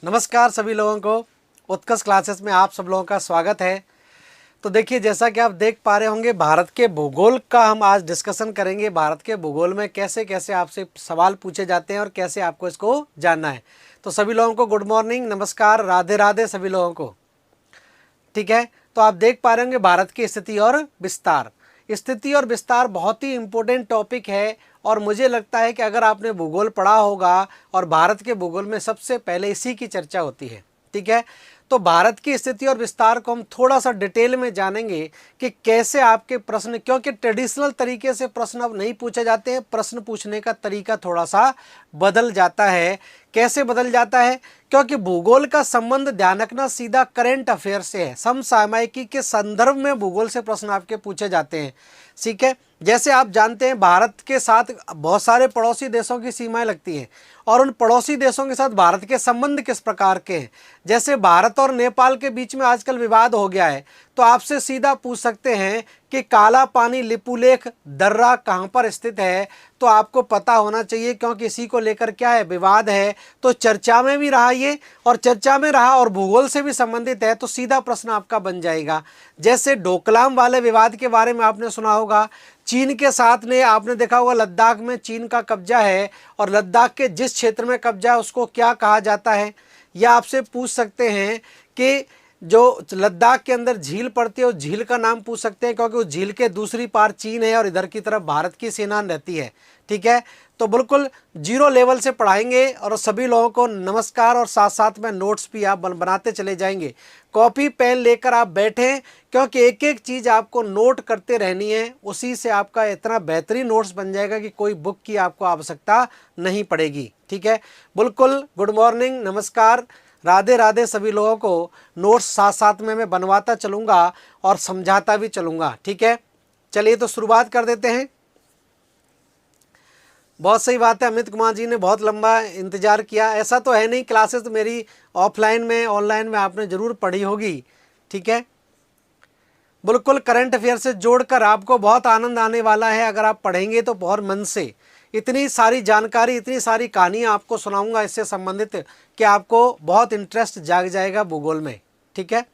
नमस्कार सभी लोगों को। उत्कर्ष क्लासेस में आप सब लोगों का स्वागत है। तो देखिए, जैसा कि आप देख पा रहे होंगे, भारत के भूगोल का हम आज डिस्कशन करेंगे। भारत के भूगोल में कैसे कैसे आपसे सवाल पूछे जाते हैं और कैसे आपको इसको जानना है। तो सभी लोगों को गुड मॉर्निंग, नमस्कार, राधे राधे सभी लोगों को। ठीक है, तो आप देख पा रहे होंगे भारत की स्थिति और विस्तार। स्थिति और विस्तार बहुत ही इम्पोर्टेंट टॉपिक है और मुझे लगता है कि अगर आपने भूगोल पढ़ा होगा और भारत के भूगोल में सबसे पहले इसी की चर्चा होती है। ठीक है, तो भारत की स्थिति और विस्तार को हम थोड़ा सा डिटेल में जानेंगे कि कैसे आपके प्रश्न, क्योंकि ट्रेडिशनल तरीके से प्रश्न अब नहीं पूछे जाते हैं, प्रश्न पूछने का तरीका थोड़ा सा बदल जाता है। कैसे बदल जाता है? क्योंकि भूगोल का संबंध, ध्यान रखना, सीधा करंट अफेयर से है। समसामयिकी के संदर्भ में भूगोल से प्रश्न आपके पूछे जाते हैं। ठीक है, जैसे आप जानते हैं भारत के साथ बहुत सारे पड़ोसी देशों की सीमाएं लगती हैं और उन पड़ोसी देशों के साथ भारत के संबंध किस प्रकार के हैं। जैसे भारत और नेपाल के बीच में आजकल विवाद हो गया है, तो आपसे सीधा पूछ सकते हैं कि काला पानी लिपुलेख दर्रा कहाँ पर स्थित है। तो आपको पता होना चाहिए, क्योंकि इसी को लेकर क्या है, विवाद है। तो चर्चा में भी रहा ये, और चर्चा में रहा और भूगोल से भी संबंधित है, तो सीधा प्रश्न आपका बन जाएगा। जैसे डोकलाम वाले विवाद के बारे में आपने सुना होगा। चीन के साथ ने आपने देखा होगा, लद्दाख में चीन का कब्जा है और लद्दाख के जिस क्षेत्र में कब्जा है उसको क्या कहा जाता है। या आपसे पूछ सकते हैं कि जो लद्दाख के अंदर झील पड़ती है उस झील का नाम पूछ सकते हैं, क्योंकि उस झील के दूसरी पार चीन है और इधर की तरफ भारत की सेना रहती है। ठीक है, तो बिल्कुल जीरो लेवल से पढ़ाएंगे और सभी लोगों को नमस्कार, और साथ साथ में नोट्स भी आप बनाते चले जाएंगे। कॉपी पेन लेकर आप बैठें, क्योंकि एक एक चीज़ आपको नोट करते रहनी है। उसी से आपका इतना बेहतरीन नोट्स बन जाएगा कि कोई बुक की आपको आवश्यकता नहीं पड़ेगी। ठीक है, बिल्कुल गुड मॉर्निंग, नमस्कार, राधे राधे सभी लोगों को। नोट्स साथ साथ में मैं बनवाता चलूँगा और समझाता भी चलूँगा। ठीक है, चलिए तो शुरुआत कर देते हैं। बहुत सही बात है, अमित कुमार जी ने बहुत लंबा इंतजार किया। ऐसा तो है नहीं, क्लासेस तो मेरी ऑफलाइन में ऑनलाइन में आपने ज़रूर पढ़ी होगी। ठीक है, बिल्कुल करंट अफेयर से जोड़कर आपको बहुत आनंद आने वाला है अगर आप पढ़ेंगे तो बहुत मन से। इतनी सारी जानकारी, इतनी सारी कहानियाँ आपको सुनाऊंगा इससे संबंधित कि आपको बहुत इंटरेस्ट जाग जाएगा भूगोल में। ठीक है,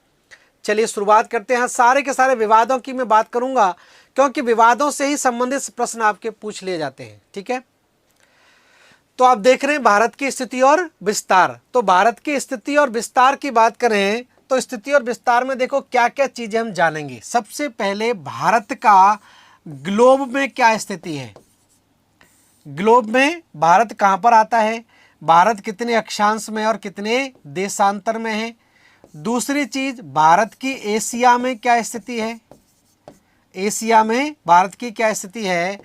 चलिए शुरुआत करते हैं। सारे के सारे विवादों की मैं बात करूंगा, क्योंकि विवादों से ही संबंधित प्रश्न आपके पूछ लिए जाते हैं। ठीक है, तो आप देख रहे हैं भारत की स्थिति और विस्तार। तो भारत की स्थिति और विस्तार की बात करें तो स्थिति और विस्तार में देखो क्या क्या चीजें हम जानेंगे। सबसे पहले भारत का ग्लोब में क्या स्थिति है। ग्लोब में भारत कहां पर आता है, भारत कितने अक्षांश में और कितने देशांतर में है। दूसरी चीज, भारत की एशिया में क्या स्थिति है, एशिया में भारत की क्या स्थिति है।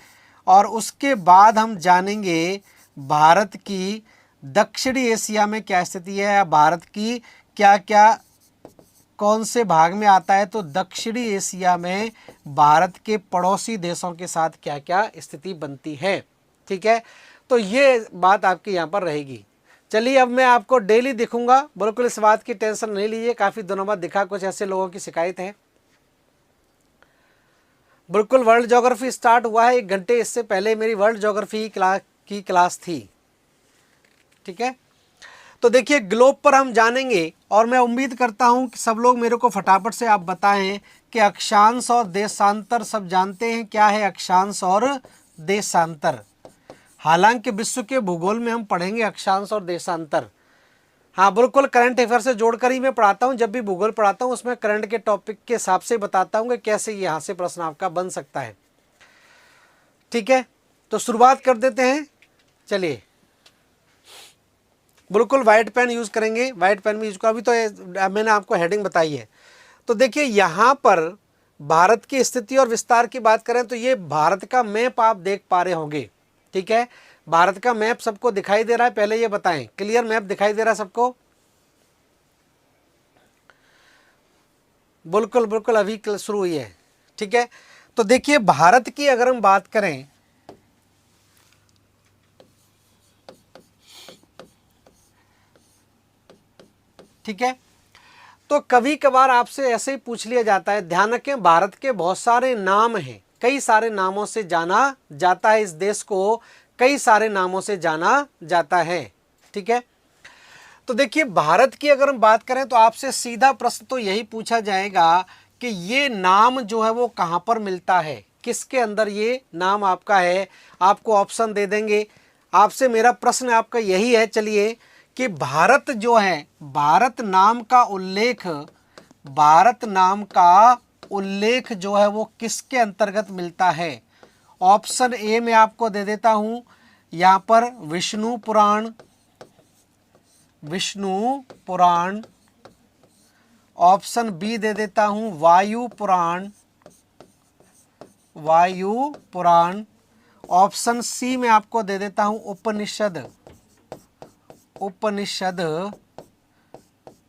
और उसके बाद हम जानेंगे भारत की दक्षिणी एशिया में क्या स्थिति है, या भारत की क्या क्या कौन से भाग में आता है। तो दक्षिणी एशिया में भारत के पड़ोसी देशों के साथ क्या क्या स्थिति बनती है। ठीक है, तो ये बात आपकी यहाँ पर रहेगी। चलिए, अब मैं आपको डेली दिखूंगा, बिल्कुल इस बात की टेंशन नहीं लीजिए। काफ़ी दिनों बाद दिखा, कुछ ऐसे लोगों की शिकायत है। बिल्कुल वर्ल्ड ज्योग्राफी स्टार्ट हुआ है 1 घंटे इससे पहले मेरी वर्ल्ड ज्योग्राफी की क्लास थी। ठीक है, तो देखिए ग्लोब पर हम जानेंगे और मैं उम्मीद करता हूं कि सब लोग मेरे को फटाफट से आप बताएं कि अक्षांश और देशांतर सब जानते हैं क्या है अक्षांश और देशांतर। हालांकि विश्व के भूगोल में हम पढ़ेंगे अक्षांश और देशांतर। हाँ बिल्कुल, करंट अफेयर से जोड़कर ही मैं पढ़ाता हूँ। जब भी भूगोल पढ़ाता हूँ उसमें करंट के टॉपिक के हिसाब से बताता हूँ कि कैसे यहाँ से प्रश्न आपका बन सकता है। ठीक है, तो शुरुआत कर देते हैं। चलिए, बिल्कुल वाइट पेन यूज़ करेंगे, वाइट पेन में यूज कर, अभी तो मैंने आपको हेडिंग बताई है। तो देखिए यहाँ पर भारत की स्थिति और विस्तार की बात करें तो ये भारत का मैप आप देख पा रहे होंगे। ठीक है, भारत का मैप सबको दिखाई दे रहा है, पहले ये बताएं, क्लियर मैप दिखाई दे रहा है सबको? बिल्कुल बिल्कुल, अभी शुरू हुई है। ठीक है, तो देखिए भारत की अगर हम बात करें, ठीक है, तो कभी कभार आपसे ऐसे ही पूछ लिया जाता है। ध्यान रखें, भारत के बहुत सारे नाम हैं, कई सारे नामों से जाना जाता है, इस देश को कई सारे नामों से जाना जाता है। ठीक है, तो देखिए भारत की अगर हम बात करें तो आपसे सीधा प्रश्न तो यही पूछा जाएगा कि ये नाम जो है वो कहाँ पर मिलता है, किसके अंदर ये नाम आपका है। आपको ऑप्शन दे देंगे। आपसे मेरा प्रश्न आपका यही है, चलिए, कि भारत जो है, भारत नाम का उल्लेख, भारत नाम का उल्लेख जो है वो किसके अंतर्गत मिलता है। ऑप्शन ए में आपको दे देता हूं, यहां पर विष्णु पुराण, विष्णु पुराण। ऑप्शन बी दे देता हूं वायु पुराण, वायु पुराण। ऑप्शन सी में आपको दे देता हूं उपनिषद, उपनिषद,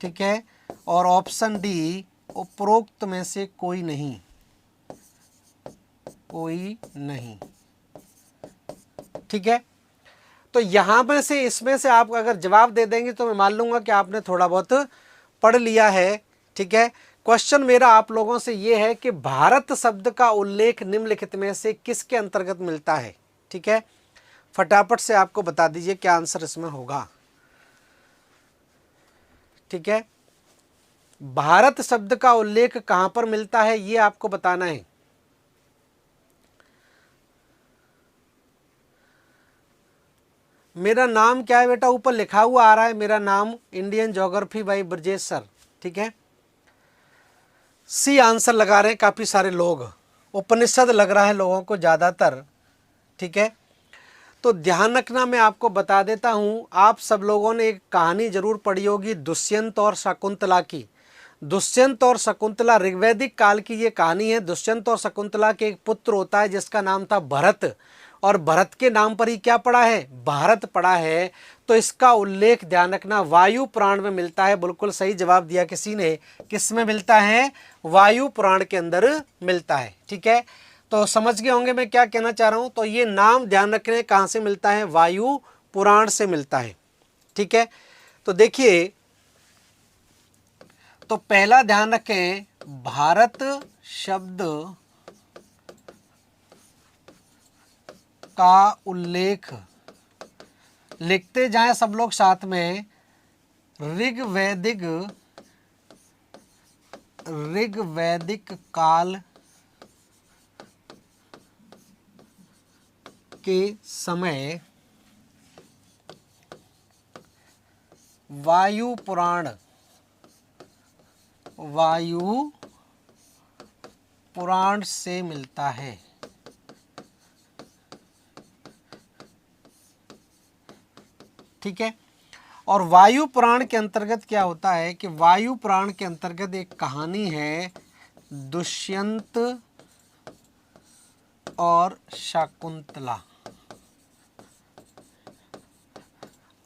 ठीक है। और ऑप्शन डी उपरोक्त में से कोई नहीं, कोई नहीं, ठीक है। तो यहां में से इसमें से आप अगर जवाब दे देंगे तो मैं मान लूंगा कि आपने थोड़ा बहुत पढ़ लिया है, ठीक है। क्वेश्चन मेरा आप लोगों से ये है कि भारत शब्द का उल्लेख निम्नलिखित में से किसके अंतर्गत मिलता है, ठीक है। फटाफट से आपको बता दीजिए क्या आंसर इसमें होगा, ठीक है। भारत शब्द का उल्लेख कहां पर मिलता है ये आपको बताना है। मेरा नाम क्या है बेटा, ऊपर लिखा हुआ आ रहा है मेरा नाम Indian geography by Brajesh sir, ठीक है। सी आंसर लगा रहे हैं काफी सारे लोग, उपनिषद लग रहा है लोगों को ज्यादातर, ठीक है। तो ध्यान रखना, मैं आपको बता देता हूं, आप सब लोगों ने एक कहानी जरूर पढ़ी होगी दुष्यंत और शकुंतला की। दुष्यंत और शकुंतला ऋग्वैदिक काल की ये कहानी है। दुष्यंत और शकुंतला के एक पुत्र होता है जिसका नाम था भरत, और भरत के नाम पर ही क्या पड़ा है, भारत पड़ा है। तो इसका उल्लेख ध्यान रखना वायु पुराण में मिलता है। बिल्कुल सही जवाब दिया किसी ने, किस में मिलता है, वायु पुराण के अंदर मिलता है, ठीक है। तो समझ गए होंगे मैं क्या कहना चाह रहा हूं। तो ये नाम ध्यान रखने कहां से मिलता है, वायु पुराण से मिलता है, ठीक है। तो देखिए, तो पहला ध्यान रखें, भारत शब्द का उल्लेख लिखते जाएं सब लोग साथ में, ऋग्वैदिक, ऋग्वैदिक काल के समय वायु पुराण, वायु पुराण से मिलता है, ठीक है। और वायु पुराण के अंतर्गत क्या होता है कि वायु पुराण के अंतर्गत एक कहानी है दुष्यंत और शकुंतला,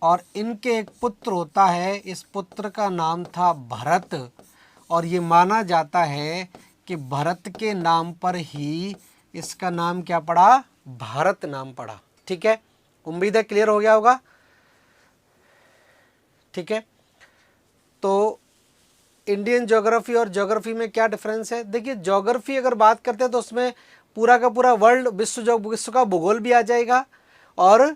और इनके एक पुत्र होता है, इस पुत्र का नाम था भरत, और ये माना जाता है कि भरत के नाम पर ही इसका नाम क्या पड़ा, भारत नाम पड़ा, ठीक है। उम्मीद है क्लियर हो गया होगा, ठीक है। तो इंडियन ज्योग्राफी और ज्योग्राफी में क्या डिफरेंस है, देखिए ज्योग्राफी अगर बात करते हैं तो उसमें पूरा का पूरा वर्ल्ड, विश्व का भूगोल भी आ जाएगा और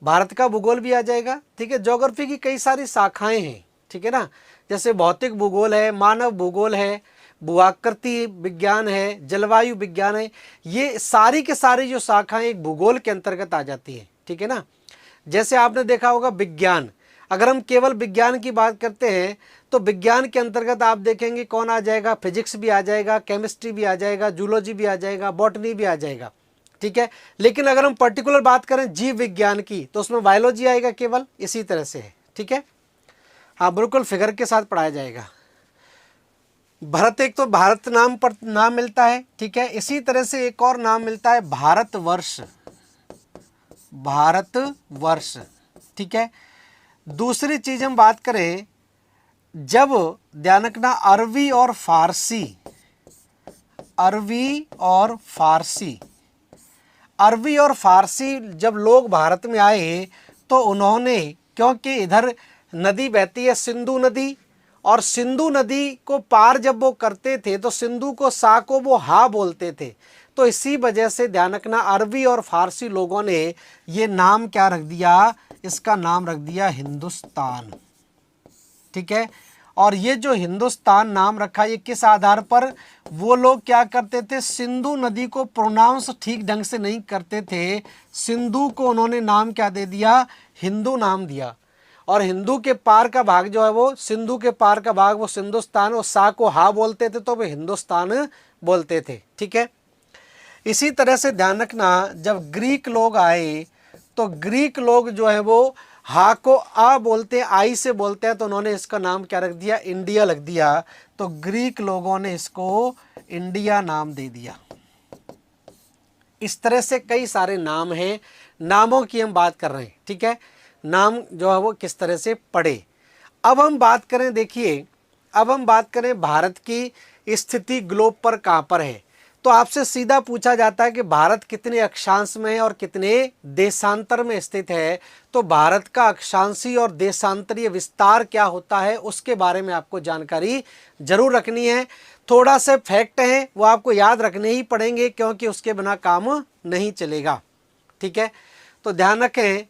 भारत का भूगोल भी आ जाएगा, ठीक है। ज्योग्राफी की कई सारी शाखाएं हैं, ठीक है ना, जैसे भौतिक भूगोल है, मानव भूगोल है, भूआकृति विज्ञान है, जलवायु विज्ञान है। ये सारी के सारी जो शाखाएं एक भूगोल के अंतर्गत आ जाती है, ठीक है ना। जैसे आपने देखा होगा विज्ञान, अगर हम केवल विज्ञान की बात करते हैं तो विज्ञान के अंतर्गत आप देखेंगे कौन आ जाएगा, फिजिक्स भी आ जाएगा, केमिस्ट्री भी आ जाएगा, जूलॉजी भी आ जाएगा, बॉटनी भी आ जाएगा, ठीक है। लेकिन अगर हम पर्टिकुलर बात करें जीव विज्ञान की तो उसमें बायोलॉजी आएगा केवल, इसी तरह से है, ठीक है। हाँ बिल्कुल फिगर के साथ पढ़ाया जाएगा। भारत, एक तो भारत नाम पर नाम मिलता है, ठीक है। इसी तरह से एक और नाम मिलता है भारतवर्ष, भारतवर्ष, ठीक है। दूसरी चीज हम बात करें, जब ध्यान रखना अरबी और फारसी, अरबी और फारसी, अरबी और फारसी जब लोग भारत में आए तो उन्होंने, क्योंकि इधर नदी बहती है सिंधु नदी, और सिंधु नदी को पार जब वो करते थे तो सिंधु को सा को वो हा बोलते थे, तो इसी वजह से ध्यान रखना अरबी और फारसी लोगों ने ये नाम क्या रख दिया, इसका नाम रख दिया हिंदुस्तान, ठीक है। और ये जो हिंदुस्तान नाम रखा, ये किस आधार पर, वो लोग क्या करते थे, सिंधु नदी को प्रोनाउंस ठीक ढंग से नहीं करते थे, सिंधु को उन्होंने नाम क्या दे दिया, हिंदू नाम दिया। और हिंदू के पार का भाग जो है वो, सिंधु के पार का भाग वो सिंधुस्तान, और सा को हा बोलते थे तो वो हिंदुस्तान बोलते थे, ठीक है। इसी तरह से ध्यान रखना, जब ग्रीक लोग आए तो ग्रीक लोग जो है वो हा को आ बोलते हैं, आई से बोलते हैं, तो उन्होंने इसका नाम क्या रख दिया, इंडिया रख दिया। तो ग्रीक लोगों ने इसको इंडिया नाम दे दिया। इस तरह से कई सारे नाम हैं, नामों की हम बात कर रहे हैं, ठीक है। नाम जो है वो किस तरह से पड़े। अब हम बात करें, देखिए अब हम बात करें भारत की स्थिति ग्लोब पर कहाँ पर है। तो आपसे सीधा पूछा जाता है कि भारत कितने अक्षांश में है और कितने देशांतर में स्थित है। तो भारत का अक्षांशीय और देशांतरीय विस्तार क्या होता है, उसके बारे में आपको जानकारी जरूर रखनी है। थोड़ा से फैक्ट हैं वो आपको याद रखने ही पड़ेंगे, क्योंकि उसके बिना काम नहीं चलेगा, ठीक है। तो ध्यान रखें,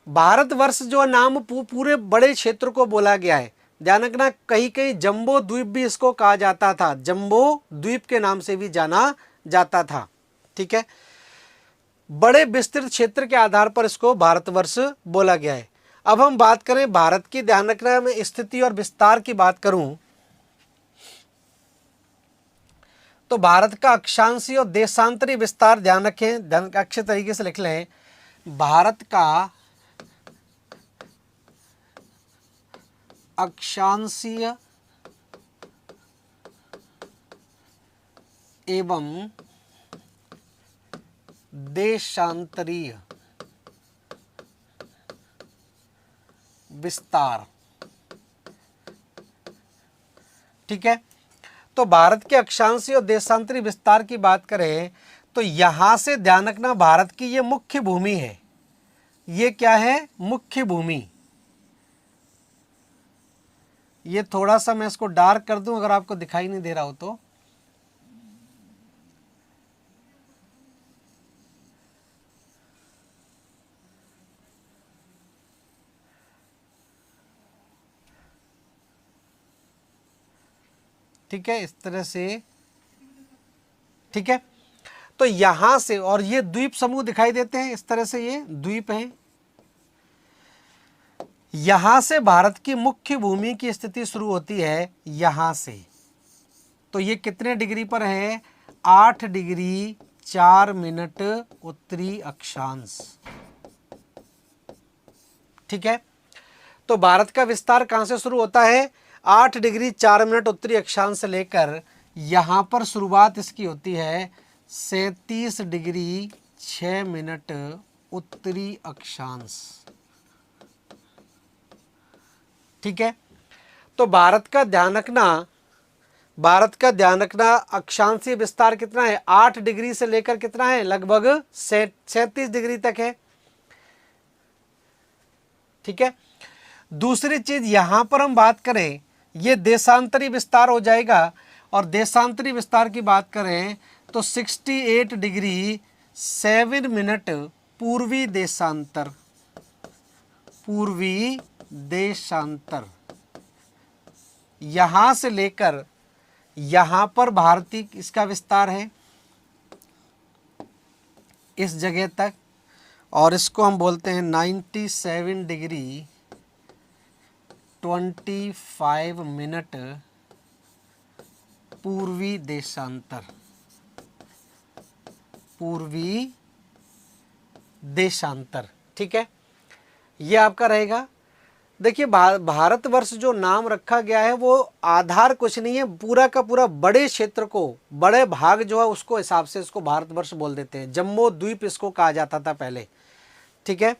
भारतवर्ष जो नाम पूरे बड़े क्षेत्र को बोला गया है। ध्यान रखना, कहीं कहीं जंबो द्वीप भी इसको कहा जाता था, जंबो द्वीप के नाम से भी जाना जाता था, ठीक है। बड़े विस्तृत क्षेत्र के आधार पर इसको भारतवर्ष बोला गया है। अब हम बात करें भारत की, ध्यान रखना मैं स्थिति और विस्तार की बात करूं तो भारत का अक्षांशीय और देशांतरीय विस्तार, ध्यान रखें, ध्यान अच्छे तरीके से लिख लें, भारत का अक्षांशीय एवं देशांतरीय विस्तार, ठीक है। तो भारत के अक्षांशीय और देशांतरीय विस्तार की बात करें तो यहां से ध्यान रखना, भारत की ये मुख्य भूमि है। ये क्या है, मुख्य भूमि। ये थोड़ा सा मैं इसको डार्क कर दूं अगर आपको दिखाई नहीं दे रहा हो तो। ठीक है, इस तरह से, ठीक है। तो यहां से, और ये द्वीप समूह दिखाई देते हैं इस तरह से, ये द्वीप हैं। यहां से भारत की मुख्य भूमि की स्थिति शुरू होती है, यहां से। तो ये कितने डिग्री पर है, 8 डिग्री 4 मिनट उत्तरी अक्षांश, ठीक है। तो भारत का विस्तार कहां से शुरू होता है, 8 डिग्री 4 मिनट उत्तरी अक्षांश से लेकर यहां पर शुरुआत इसकी होती है 37 डिग्री 6 मिनट उत्तरी अक्षांश, ठीक है। तो भारत का ध्यान रखना, भारत का ध्यान रखना, अक्षांशीय विस्तार कितना है, 8 डिग्री से लेकर कितना है, लगभग 37 डिग्री तक है, ठीक है। दूसरी चीज यहां पर हम बात करें, ये देशांतरी विस्तार हो जाएगा। और देशांतरी विस्तार की बात करें तो 68 डिग्री 7 मिनट पूर्वी देशांतर, पूर्वी देशांतर, यहां से लेकर यहां पर भारतीय इसका विस्तार है इस जगह तक, और इसको हम बोलते हैं 97 डिग्री 25 मिनट पूर्वी देशांतर, पूर्वी देशांतर, ठीक है। ये आपका रहेगा। देखिए भारतवर्ष जो नाम रखा गया है वो आधार कुछ नहीं है, पूरा का पूरा बड़े क्षेत्र को, बड़े भाग जो है उसको हिसाब से इसको भारतवर्ष बोल देते हैं। जम्बो द्वीप इसको कहा जाता था पहले, ठीक है।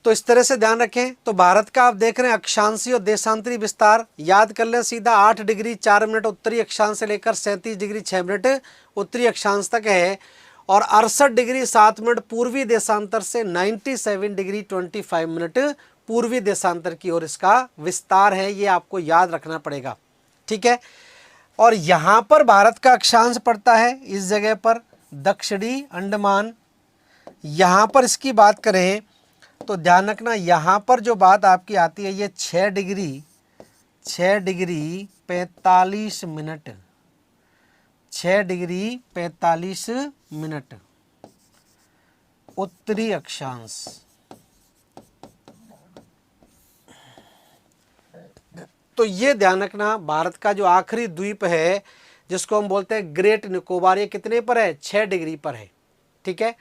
तो इस तरह से ध्यान रखें। तो भारत का आप देख रहे हैं अक्षांशीय और देशांतरी विस्तार, याद कर लें सीधा 8 डिग्री 4 मिनट उत्तरी अक्षांश से लेकर 37 डिग्री 6 मिनट उत्तरी अक्षांश तक है, और 68 डिग्री 7 मिनट पूर्वी देशांतर से 97 डिग्री 25 मिनट पूर्वी देशांतर की ओर इसका विस्तार है। ये आपको याद रखना पड़ेगा, ठीक है। और यहाँ पर भारत का अक्षांश पड़ता है इस जगह पर दक्षिणी अंडमान। यहाँ पर इसकी बात करें तो ध्यान रखना यहाँ पर जो बात आपकी आती है ये 6 डिग्री 45 मिनट 6 डिग्री 45 मिनट उत्तरी अक्षांश। तो ये ध्यान रखना भारत का जो आखिरी द्वीप है जिसको हम बोलते हैं ग्रेट निकोबार, ये कितने पर है? 6 डिग्री पर है। ठीक है।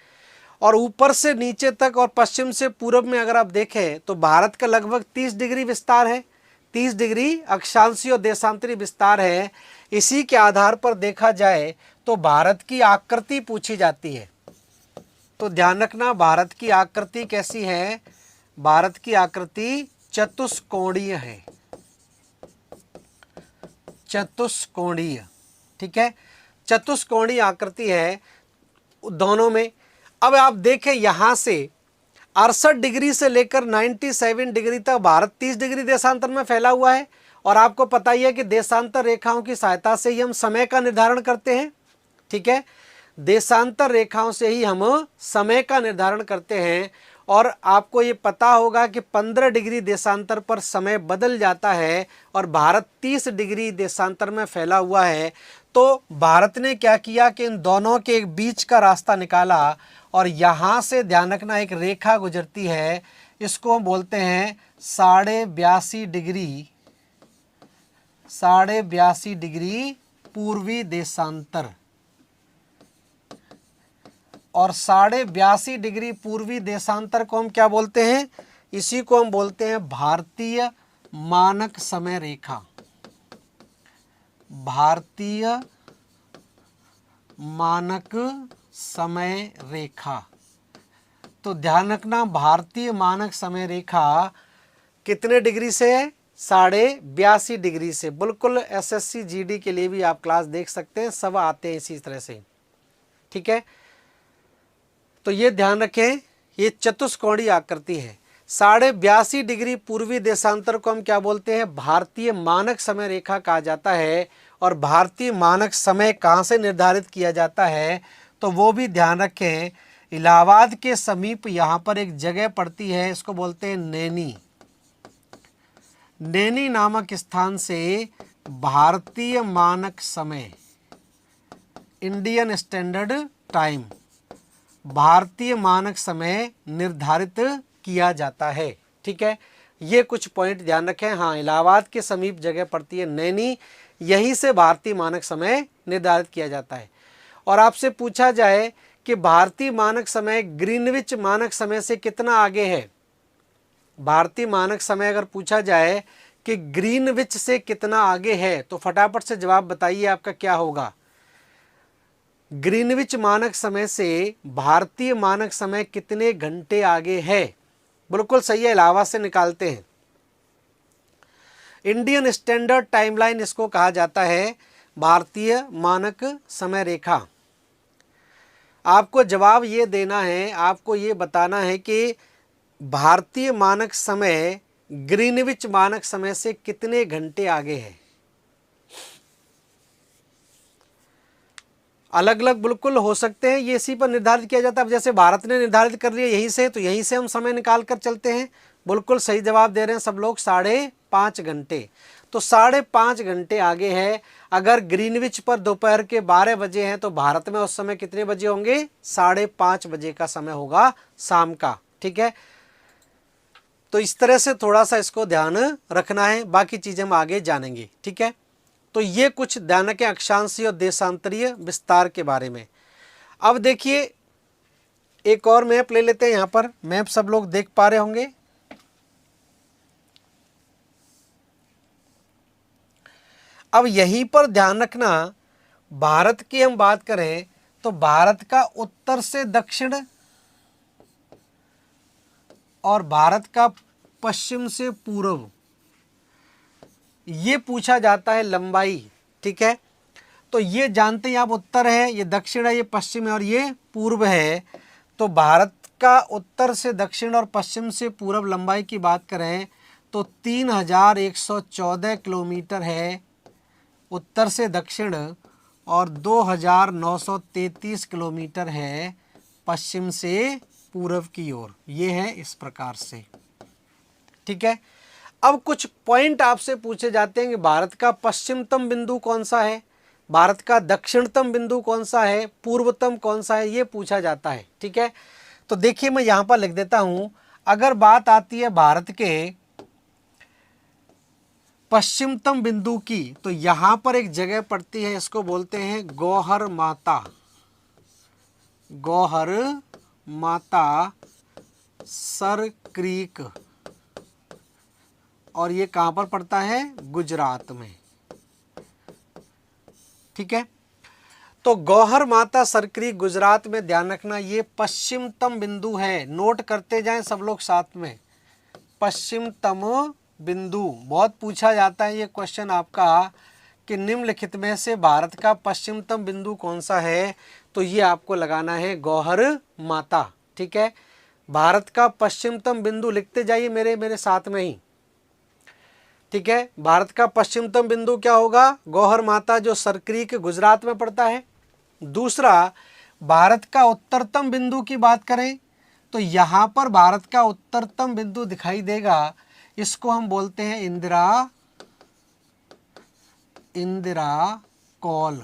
और ऊपर से नीचे तक और पश्चिम से पूर्व में अगर आप देखें तो भारत का लगभग 30 डिग्री विस्तार है। 30 डिग्री अक्षांशीय और देशांतरी विस्तार है। इसी के आधार पर देखा जाए तो भारत की आकृति पूछी जाती है। तो ध्यान रखना भारत की आकृति कैसी है? भारत की आकृति चतुष्कोणीय है, चतुष्कोणीय। ठीक है, चतुष्कोणीय आकृति है दोनों में। अब आप देखें यहां से 68 डिग्री से लेकर 97 डिग्री तक भारत 30 डिग्री देशांतर में फैला हुआ है। और आपको पता ही है कि देशांतर रेखाओं की सहायता से ही हम समय का निर्धारण करते हैं। ठीक है, देशांतर रेखाओं से ही हम समय का निर्धारण करते हैं। और आपको ये पता होगा कि 15 डिग्री देशांतर पर समय बदल जाता है और भारत 30 डिग्री देशांतर में फैला हुआ है। तो भारत ने क्या किया कि इन दोनों के बीच का रास्ता निकाला और यहाँ से ध्यान रखना एक रेखा गुजरती है, इसको हम बोलते हैं 82.5 डिग्री पूर्वी देशांतर। और 82.5 डिग्री पूर्वी देशांतर को हम क्या बोलते हैं? इसी को हम बोलते हैं भारतीय मानक समय रेखा। भारतीय मानक समय रेखा। तो ध्यान रखना भारतीय मानक समय रेखा कितने डिग्री से है? 82.5 डिग्री से। बिल्कुल एसएससी जीडी के लिए भी आप क्लास देख सकते हैं, सब आते हैं इसी तरह से। ठीक है, तो ये ध्यान रखें ये चतुष्कोणीय आकृति है। 82.5 डिग्री पूर्वी देशांतर को हम क्या बोलते हैं? भारतीय मानक समय रेखा कहा जाता है। और भारतीय मानक समय कहाँ से निर्धारित किया जाता है तो वो भी ध्यान रखें। इलाहाबाद के समीप यहाँ पर एक जगह पड़ती है, इसको बोलते हैं नैनी। नैनी नामक स्थान से भारतीय मानक समय, इंडियन स्टैंडर्ड टाइम, भारतीय मानक समय निर्धारित किया जाता है। ठीक है, ये कुछ पॉइंट ध्यान रखें। हाँ, इलाहाबाद के समीप जगह पड़ती है नैनी, यहीं से भारतीय मानक समय निर्धारित किया जाता है। और आपसे पूछा जाए कि भारतीय मानक समय ग्रीनविच मानक समय से कितना आगे है? भारतीय मानक समय अगर पूछा जाए कि ग्रीनविच से कितना आगे है तो फटाफट से जवाब बताइए आपका क्या होगा? ग्रीनविच मानक समय से भारतीय मानक समय कितने घंटे आगे है? बिल्कुल सही है, इलाहाबाद से निकालते हैं। इंडियन स्टैंडर्ड टाइमलाइन इसको कहा जाता है, भारतीय मानक समय रेखा। आपको जवाब ये देना है, आपको ये बताना है कि भारतीय मानक समय ग्रीनविच मानक समय से कितने घंटे आगे है। अलग अलग बिल्कुल हो सकते हैं, ये इसी पर निर्धारित किया जाता है। अब जैसे भारत ने निर्धारित कर लिया यहीं से, तो यहीं से हम समय निकाल कर चलते हैं। बिल्कुल सही जवाब दे रहे हैं सब लोग, 5.5 घंटे। तो 5.5 घंटे आगे है। अगर ग्रीनविच पर दोपहर के 12 बजे हैं तो भारत में उस समय कितने बजे होंगे? 5:30 बजे का समय होगा शाम का। ठीक है, तो इस तरह से थोड़ा सा इसको ध्यान रखना है, बाकी चीजें हम आगे जानेंगे। ठीक है, तो ये कुछ ध्यान रखें अक्षांशीय और देशांतरीय विस्तार के बारे में। अब देखिए एक और मैप ले लेते हैं। यहाँ पर मैप सब लोग देख पा रहे होंगे। अब यहीं पर ध्यान रखना, भारत की हम बात करें तो भारत का उत्तर से दक्षिण और भारत का पश्चिम से पूर्व ये पूछा जाता है लंबाई। ठीक है, तो ये जानते हैं आप, उत्तर है, ये दक्षिण है, ये पश्चिम है और ये पूर्व है। तो भारत का उत्तर से दक्षिण और पश्चिम से पूर्व लंबाई की बात करें तो 3114 किलोमीटर है उत्तर से दक्षिण और 2933 किलोमीटर है पश्चिम से पूर्व की ओर, ये है इस प्रकार से। ठीक है, अब कुछ पॉइंट आपसे पूछे जाते हैं कि भारत का पश्चिमतम बिंदु कौन सा है, भारत का दक्षिणतम बिंदु कौन सा है, पूर्वतम कौन सा है, ये पूछा जाता है। ठीक है, तो देखिए मैं यहाँ पर लिख देता हूँ, अगर बात आती है भारत के पश्चिमतम बिंदु की, तो यहाँ पर एक जगह पड़ती है, इसको बोलते हैं गौहर माता, गौहर माता सर क्रीक, और ये कहाँ पर पड़ता है, गुजरात में। ठीक है, तो गौहर माता सरक्री गुजरात में, ध्यान रखना ये पश्चिमतम बिंदु है, नोट करते जाएं सब लोग साथ में, पश्चिमतम बिंदु। बहुत पूछा जाता है ये क्वेश्चन आपका कि निम्नलिखित में से भारत का पश्चिमतम बिंदु कौन सा है, तो ये आपको लगाना है गौहर माता। ठीक है, भारत का पश्चिमतम बिंदु लिखते जाइए मेरे साथ में ही। ठीक है, भारत का पश्चिमतम बिंदु क्या होगा, गौहर माता, जो सरक्रीक गुजरात में पड़ता है। दूसरा, भारत का उत्तरतम बिंदु की बात करें तो यहाँ पर भारत का उत्तरतम बिंदु दिखाई देगा, इसको हम बोलते हैं इंदिरा कौल,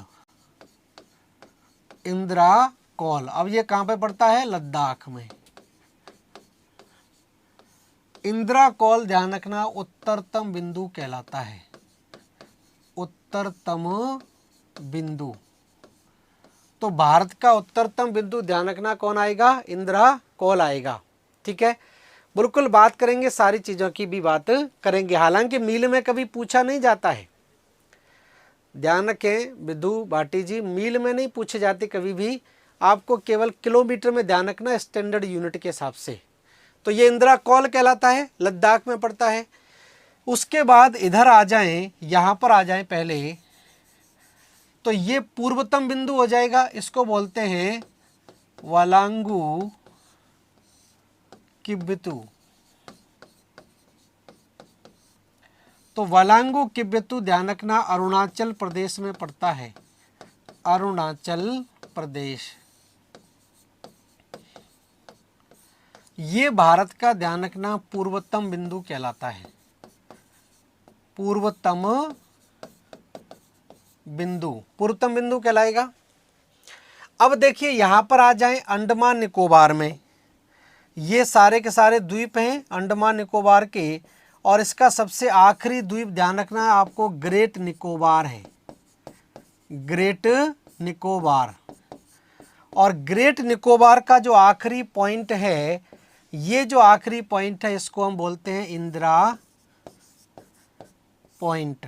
इंदिरा कौल। अब ये कहाँ पे पड़ता है, लद्दाख में। इंदिरा कौल ध्यान रखना उत्तरतम बिंदु कहलाता है, उत्तरतम बिंदु। तो भारत का उत्तरतम बिंदु ध्यान रखना कौन आएगा, इंदिरा कौल आएगा। ठीक है, बिल्कुल बात करेंगे, सारी चीज़ों की भी बात करेंगे, हालांकि मील में कभी पूछा नहीं जाता है, ध्यान रखें विधु भाटी जी, मील में नहीं पूछे जाते कभी भी, आपको केवल किलोमीटर में ध्यान रखना, स्टैंडर्ड यूनिट के हिसाब से। तो ये इंदिरा कौल कहलाता है, लद्दाख में पड़ता है। उसके बाद इधर आ जाएं, यहाँ पर आ जाएं पहले, तो ये पूर्वतम बिंदु हो जाएगा, इसको बोलते हैं वालांगू किब्बतू। तो वालांगू किब्बतू ध्यान रखना अरुणाचल प्रदेश में पड़ता है, अरुणाचल प्रदेश। ये भारत का ध्यान रखना पूर्वतम बिंदु कहलाता है, पूर्वतम बिंदु, पूर्वतम बिंदु कहलाएगा। अब देखिए यहाँ पर आ जाएं अंडमान निकोबार में, ये सारे के सारे द्वीप हैं अंडमान निकोबार के, और इसका सबसे आखिरी द्वीप ध्यान रखना आपको ग्रेट निकोबार है, ग्रेट निकोबार। और ग्रेट निकोबार का जो आखिरी पॉइंट है, ये जो आखिरी पॉइंट है, इसको हम बोलते हैं इंदिरा पॉइंट,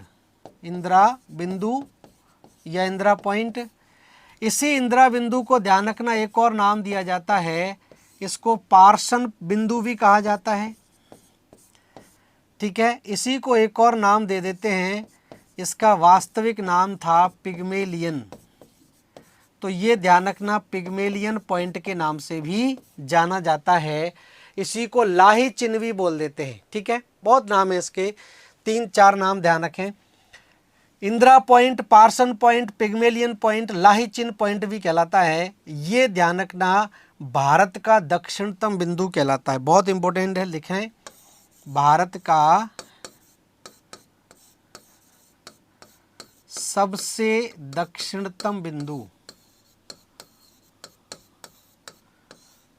इंदिरा बिंदु या इंदिरा पॉइंट। इसी इंदिरा बिंदु को ध्यान रखना एक और नाम दिया जाता है, इसको पार्सन बिंदु भी कहा जाता है। ठीक है, इसी को एक और नाम दे देते हैं, इसका वास्तविक नाम था पिग्मेलियन। तो ये ध्यान रखना पिग्मेलियन पॉइंट के नाम से भी जाना जाता है, इसी को लाही चिन्ह भी बोल देते हैं। ठीक है, बहुत नाम है इसके, 3-4 नाम ध्यान रखें, Indira point, Parsons point, Pygmalion point, लाही चिन्ह पॉइंट भी कहलाता है। ये ध्यान रखना भारत का दक्षिणतम बिंदु कहलाता है, बहुत इंपॉर्टेंट है, लिखें भारत का सबसे दक्षिणतम बिंदु,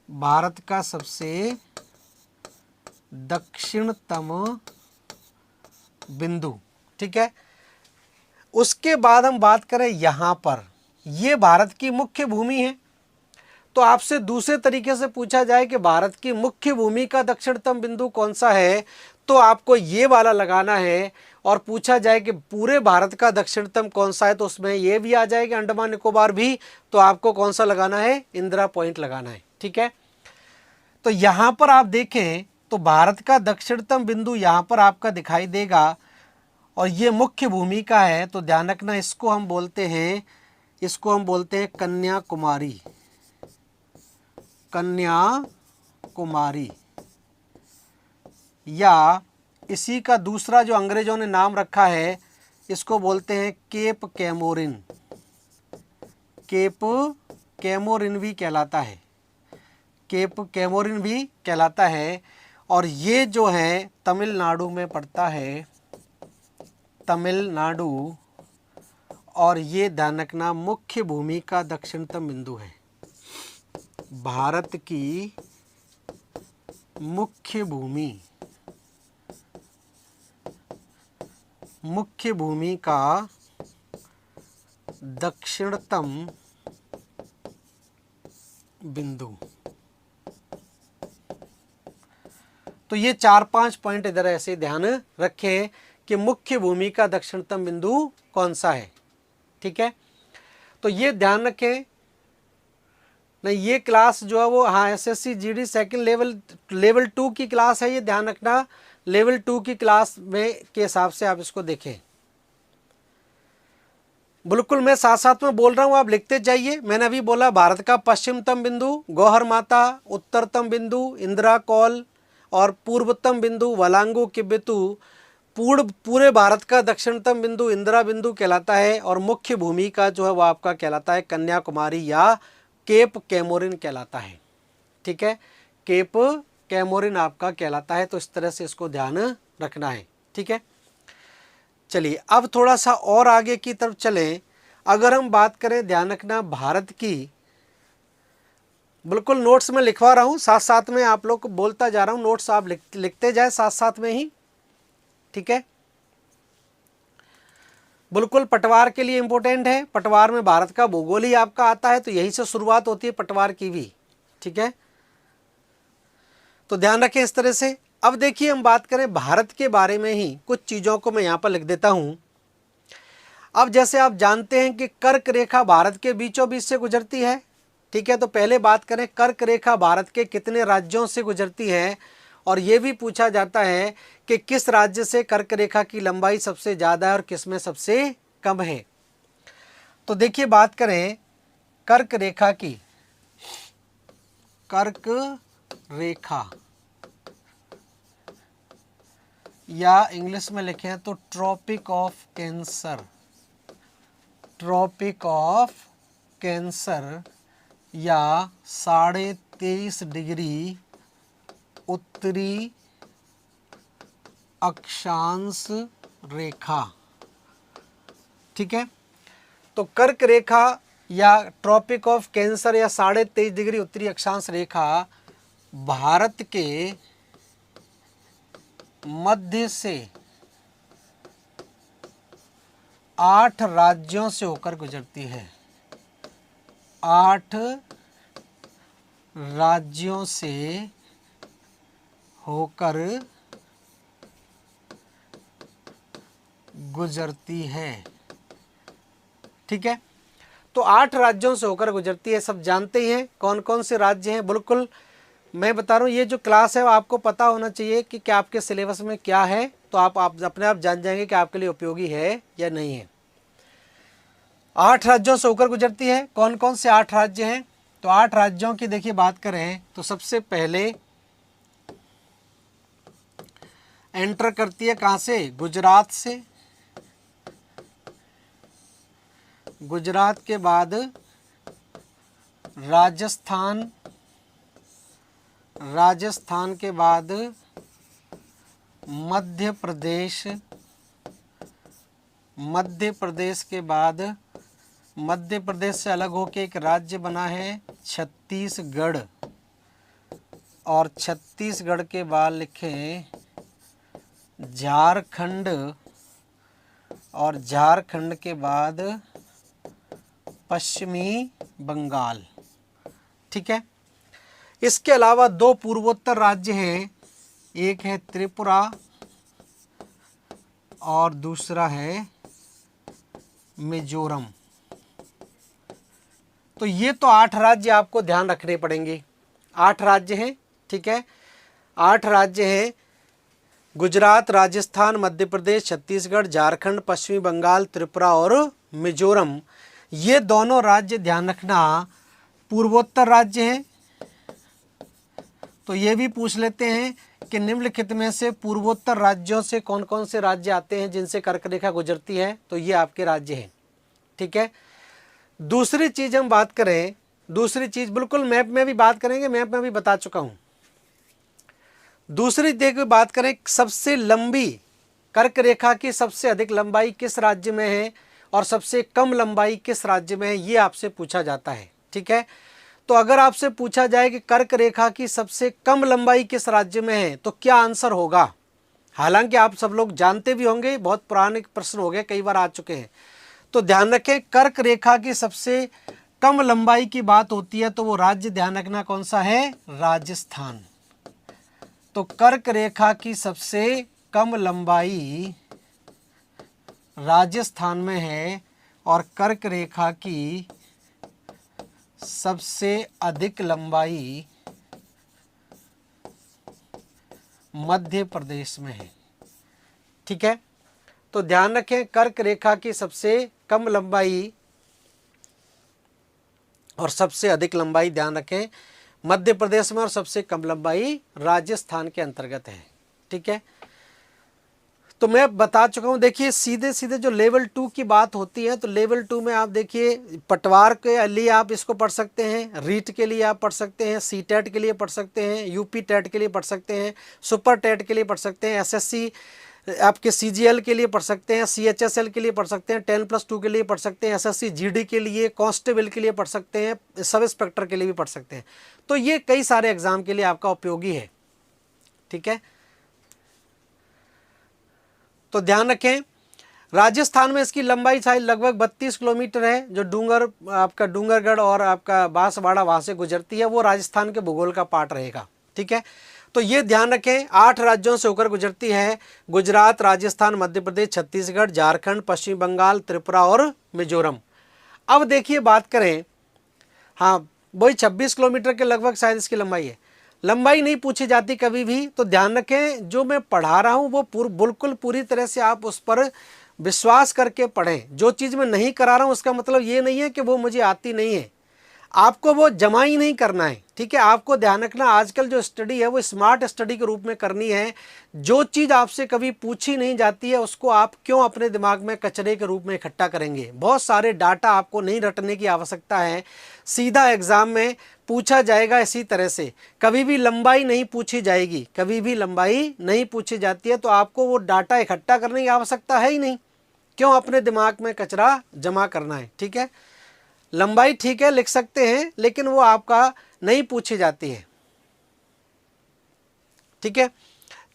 भारत का सबसे दक्षिणतम बिंदु। ठीक है, उसके बाद हम बात करें यहाँ पर, ये भारत की मुख्य भूमि है। तो आपसे दूसरे तरीके से पूछा जाए कि भारत की मुख्य भूमि का दक्षिणतम बिंदु कौन सा है, तो आपको ये वाला लगाना है। और पूछा जाए कि पूरे भारत का दक्षिणतम कौन सा है, तो उसमें ये भी आ जाएगा अंडमान निकोबार भी, तो आपको कौन सा लगाना है, इंदिरा पॉइंट लगाना है। ठीक है, तो यहाँ पर आप देखें तो भारत का दक्षिणतम बिंदु यहाँ पर आपका दिखाई देगा, और ये मुख्य भूमि का है। तो ध्यान रखना इसको हम बोलते हैं, कन्याकुमारी, कन्याकुमारी, या इसी का दूसरा जो अंग्रेजों ने नाम रखा है, इसको बोलते हैं केप कैमोरिन, केप कैमोरिन भी कहलाता है, केप कैमोरिन भी कहलाता है। और ये जो है तमिलनाडु में पड़ता है, तमिलनाडु। और ये ध्यान रखना मुख्य भूमि का दक्षिणतम बिंदु है। भारत की मुख्य भूमि का दक्षिणतम बिंदु। तो ये 4-5 पॉइंट इधर ऐसे ध्यान रखें कि मुख्य भूमि का दक्षिणतम बिंदु कौन सा है। ठीक है, तो ये ध्यान रखें। नहीं, ये क्लास जो है वो हाँ एसएससी जीडी सेकंड लेवल 2 की क्लास है, ये ध्यान रखना। लेवल 2 की क्लास में के हिसाब से आप इसको देखें। बिल्कुल मैं साथ साथ में बोल रहा हूँ, आप लिखते जाइए। मैंने अभी बोला भारत का पश्चिमतम बिंदु गौहर माता, उत्तरतम बिंदु इंदिरा कौल और पूर्वतम बिंदु वलांगो किब्बेतु। पूरे भारत का दक्षिणतम बिंदु इंदिरा बिंदु कहलाता है। और मुख्य भूमि का जो है वो आपका कहलाता है कन्याकुमारी या केप कैमोरिन कहलाता है। ठीक है, केप कैमोरिन आपका कहलाता है। तो इस तरह से इसको ध्यान रखना है। ठीक है, चलिए अब थोड़ा सा और आगे की तरफ चलें। अगर हम बात करें, ध्यान रखना भारत की, बिल्कुल नोट्स में लिखवा रहा हूँ, साथ साथ में आप लोग को बोलता जा रहा हूँ, नोट्स आप लिखते जाए साथ साथ में ही। ठीक है, बिल्कुल पटवार के लिए इंपॉर्टेंट है। पटवार में भारत का भूगोल ही आपका आता है, तो यही से शुरुआत होती है पटवार की भी। ठीक है, तो ध्यान रखें इस तरह से। अब देखिए हम बात करें भारत के बारे में ही, कुछ चीज़ों को मैं यहाँ पर लिख देता हूँ। अब जैसे आप जानते हैं कि कर्क रेखा भारत के बीचों बीच से गुजरती है। ठीक है, तो पहले बात करें कर्क रेखा भारत के कितने राज्यों से गुजरती है। और ये भी पूछा जाता है कि किस राज्य से कर्क रेखा की लंबाई सबसे ज़्यादा है और किस में सबसे कम है। तो देखिए बात करें कर्क रेखा की, कर्क रेखा या इंग्लिश में लिखें तो Tropic of Cancer, Tropic of Cancer या 23.5 डिग्री उत्तरी अक्षांश रेखा। ठीक है, तो कर्क रेखा या ट्रॉपिक ऑफ कैंसर या 23.5 डिग्री उत्तरी अक्षांश रेखा भारत के मध्य से 8 राज्यों से होकर गुजरती है। 8 राज्यों से होकर गुजरती है। ठीक है, तो 8 राज्यों से होकर गुजरती है, सब जानते ही हैं कौन कौन से राज्य हैं। बिल्कुल मैं बता रहा हूँ, ये जो क्लास है वो आपको पता होना चाहिए कि क्या आपके सिलेबस में क्या है, तो आप अपने आप जान जाएंगे कि आपके लिए उपयोगी है या नहीं है। 8 राज्यों से होकर गुजरती है। कौन कौन से 8 राज्य हैं? तो 8 राज्यों की देखिए बात करें तो सबसे पहले एंटर करती है कहाँ से? गुजरात से। गुजरात के बाद राजस्थान, राजस्थान के बाद मध्य प्रदेश, मध्य प्रदेश के बाद मध्य प्रदेश से अलग होकर एक राज्य बना है छत्तीसगढ़, और छत्तीसगढ़ के बाद लिखें झारखंड, और झारखंड के बाद पश्चिमी बंगाल। ठीक है, इसके अलावा 2 पूर्वोत्तर राज्य हैं, एक है त्रिपुरा और दूसरा है मिजोरम। तो ये तो 8 राज्य आपको ध्यान रखने पड़ेंगे। 8 राज्य हैं, ठीक है, 8 राज्य हैं, गुजरात, राजस्थान, मध्य प्रदेश, छत्तीसगढ़, झारखंड, पश्चिमी बंगाल, त्रिपुरा और मिजोरम। ये दोनों राज्य ध्यान रखना पूर्वोत्तर राज्य हैं। तो ये भी पूछ लेते हैं कि निम्नलिखित में से पूर्वोत्तर राज्यों से कौन कौन से राज्य आते हैं जिनसे कर्क रेखा गुजरती है, तो ये आपके राज्य हैं। ठीक है, दूसरी चीज़ हम बात करें दूसरी चीज बिल्कुल मैप में भी बात करेंगे, मैप में भी बता चुका हूं। दूसरी देखो बात करें, सबसे लंबी कर्क रेखा की सबसे अधिक लंबाई किस राज्य में है और सबसे कम लंबाई किस राज्य में है, ये आपसे पूछा जाता है। ठीक है, तो अगर आपसे पूछा जाए कि कर्क रेखा की सबसे कम लंबाई किस राज्य में है तो क्या आंसर होगा। हालांकि आप सब लोग जानते भी होंगे, बहुत पुराने प्रश्न हो गए, कई बार आ चुके हैं। तो ध्यान रखें, कर्क रेखा की सबसे कम लंबाई की बात होती है तो वो राज्य ध्यान रखना कौन सा है, राजस्थान। तो कर्क रेखा की सबसे कम लंबाई राजस्थान में है और कर्क रेखा की सबसे अधिक लंबाई मध्य प्रदेश में है। ठीक है, तो ध्यान रखें, कर्क रेखा की सबसे कम लंबाई और सबसे अधिक लंबाई ध्यान रखें मध्य प्रदेश में और सबसे कम लंबाई राजस्थान के अंतर्गत है। ठीक है, तो मैं बता चुका हूं। देखिए सीधे सीधे जो लेवल 2 की बात होती है तो लेवल 2 में आप देखिए पटवार के लिए आप इसको पढ़ सकते हैं, रीट के लिए आप पढ़ सकते हैं, सी टेट के लिए पढ़ सकते हैं, यूपी टेट के लिए पढ़ सकते हैं, सुपर टेट के लिए पढ़ सकते हैं, एसएससी आपके सीजीएल के लिए पढ़ सकते हैं, सीएचएसएल के लिए पढ़ सकते हैं, 10+2 के लिए पढ़ सकते हैं, एसएससी जीडी के लिए, कांस्टेबल के लिए पढ़ सकते हैं, सब इंस्पेक्टर के लिए भी पढ़ सकते हैं। तो ये कई सारे एग्जाम के लिए आपका उपयोगी है। ठीक है, तो ध्यान रखें, राजस्थान में इसकी लंबाई शायद लगभग 32 किलोमीटर है। जो डूंगर आपका डूंगरगढ़ और आपका बांसवाड़ा वहां से गुजरती है वो राजस्थान के भूगोल का पार्ट रहेगा। ठीक है, तो ये ध्यान रखें, 8 राज्यों से होकर गुजरती है, गुजरात, राजस्थान, मध्य प्रदेश, छत्तीसगढ़, झारखंड, पश्चिम बंगाल, त्रिपुरा और मिजोरम। अब देखिए बात करें, हाँ वही 26 किलोमीटर के लगभग शायद इसकी लंबाई है। लंबाई नहीं पूछी जाती कभी भी, तो ध्यान रखें जो मैं पढ़ा रहा हूँ वो बिल्कुल पूरी तरह से आप उस पर विश्वास करके पढ़ें। जो चीज़ मैं नहीं करा रहा हूँ उसका मतलब ये नहीं है कि वो मुझे आती नहीं है, आपको वो जमा ही नहीं करना है। ठीक है, आपको ध्यान रखना आजकल जो स्टडी है वो स्मार्ट स्टडी के रूप में करनी है। जो चीज़ आपसे कभी पूछी नहीं जाती है उसको आप क्यों अपने दिमाग में कचरे के रूप में इकट्ठा करेंगे। बहुत सारे डाटा आपको नहीं रटने की आवश्यकता है, सीधा एग्जाम में पूछा जाएगा इसी तरह से। कभी भी लंबाई नहीं पूछी जाएगी, कभी भी लंबाई नहीं पूछी जाती है, तो आपको वो डाटा इकट्ठा करने की आवश्यकता है ही नहीं, क्यों अपने दिमाग में कचरा जमा करना है। ठीक है, लंबाई ठीक है लिख सकते हैं लेकिन वो आपका नहीं पूछी जाती है। ठीक है,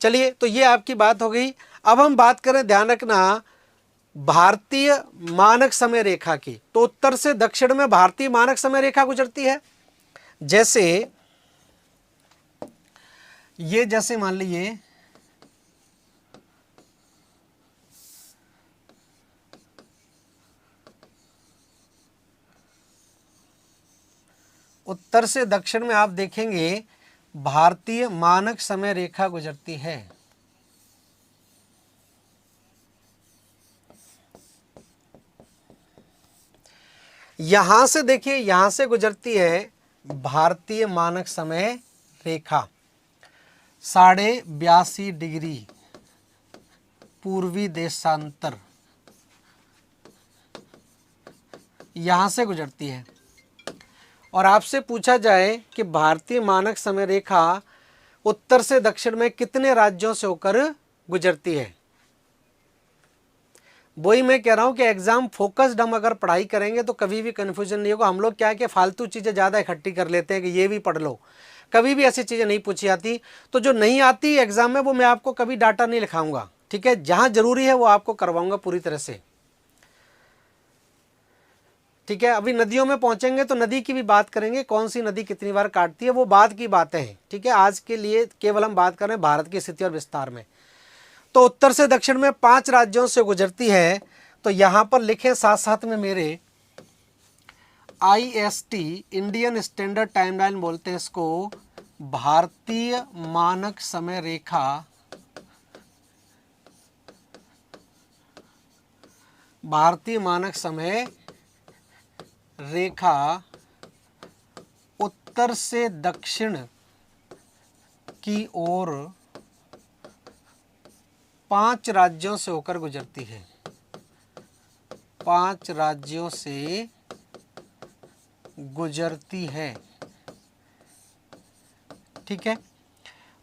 चलिए तो ये आपकी बात हो गई। अब हम बात करें, ध्यान रखना, भारतीय मानक समय रेखा की। तो उत्तर से दक्षिण में भारतीय मानक समय रेखा गुजरती है। जैसे ये, जैसे मान लीजिए उत्तर से दक्षिण में आप देखेंगे भारतीय मानक समय रेखा गुजरती है। यहां से देखिए, यहां से गुजरती है भारतीय मानक समय रेखा 82.5 डिग्री पूर्वी देशांतर, यहां से गुजरती है। और आपसे पूछा जाए कि भारतीय मानक समय रेखा उत्तर से दक्षिण में कितने राज्यों से होकर गुजरती है, वही मैं कह रहा हूं कि एग्जाम फोकस्ड हम अगर पढ़ाई करेंगे तो कभी भी कंफ्यूजन नहीं होगा। हम लोग क्या है कि फालतू चीज़ें ज़्यादा इकट्ठी कर लेते हैं कि ये भी पढ़ लो, कभी भी ऐसी चीज़ें नहीं पूछी जाती। तो जो नहीं आती एग्जाम में वो मैं आपको कभी डाटा नहीं लिखाऊंगा। ठीक है, जहां जरूरी है वो आपको करवाऊंगा पूरी तरह से। ठीक है, अभी नदियों में पहुंचेंगे तो नदी की भी बात करेंगे, कौन सी नदी कितनी बार काटती है, वो बाद की बातें हैं। ठीक है, आज के लिए केवल हम बात कर रहे हैं भारत की स्थिति और विस्तार में। तो उत्तर से दक्षिण में 5 राज्यों से गुजरती है। तो यहां पर लिखे साथ साथ में मेरे IST, इंडियन स्टैंडर्ड टाइमलाइन बोलते हैं इसको, भारतीय मानक समय रेखा भारतीय मानक समय रेखा उत्तर से दक्षिण की ओर 5 राज्यों से होकर गुजरती है। 5 राज्यों से गुजरती है। ठीक है,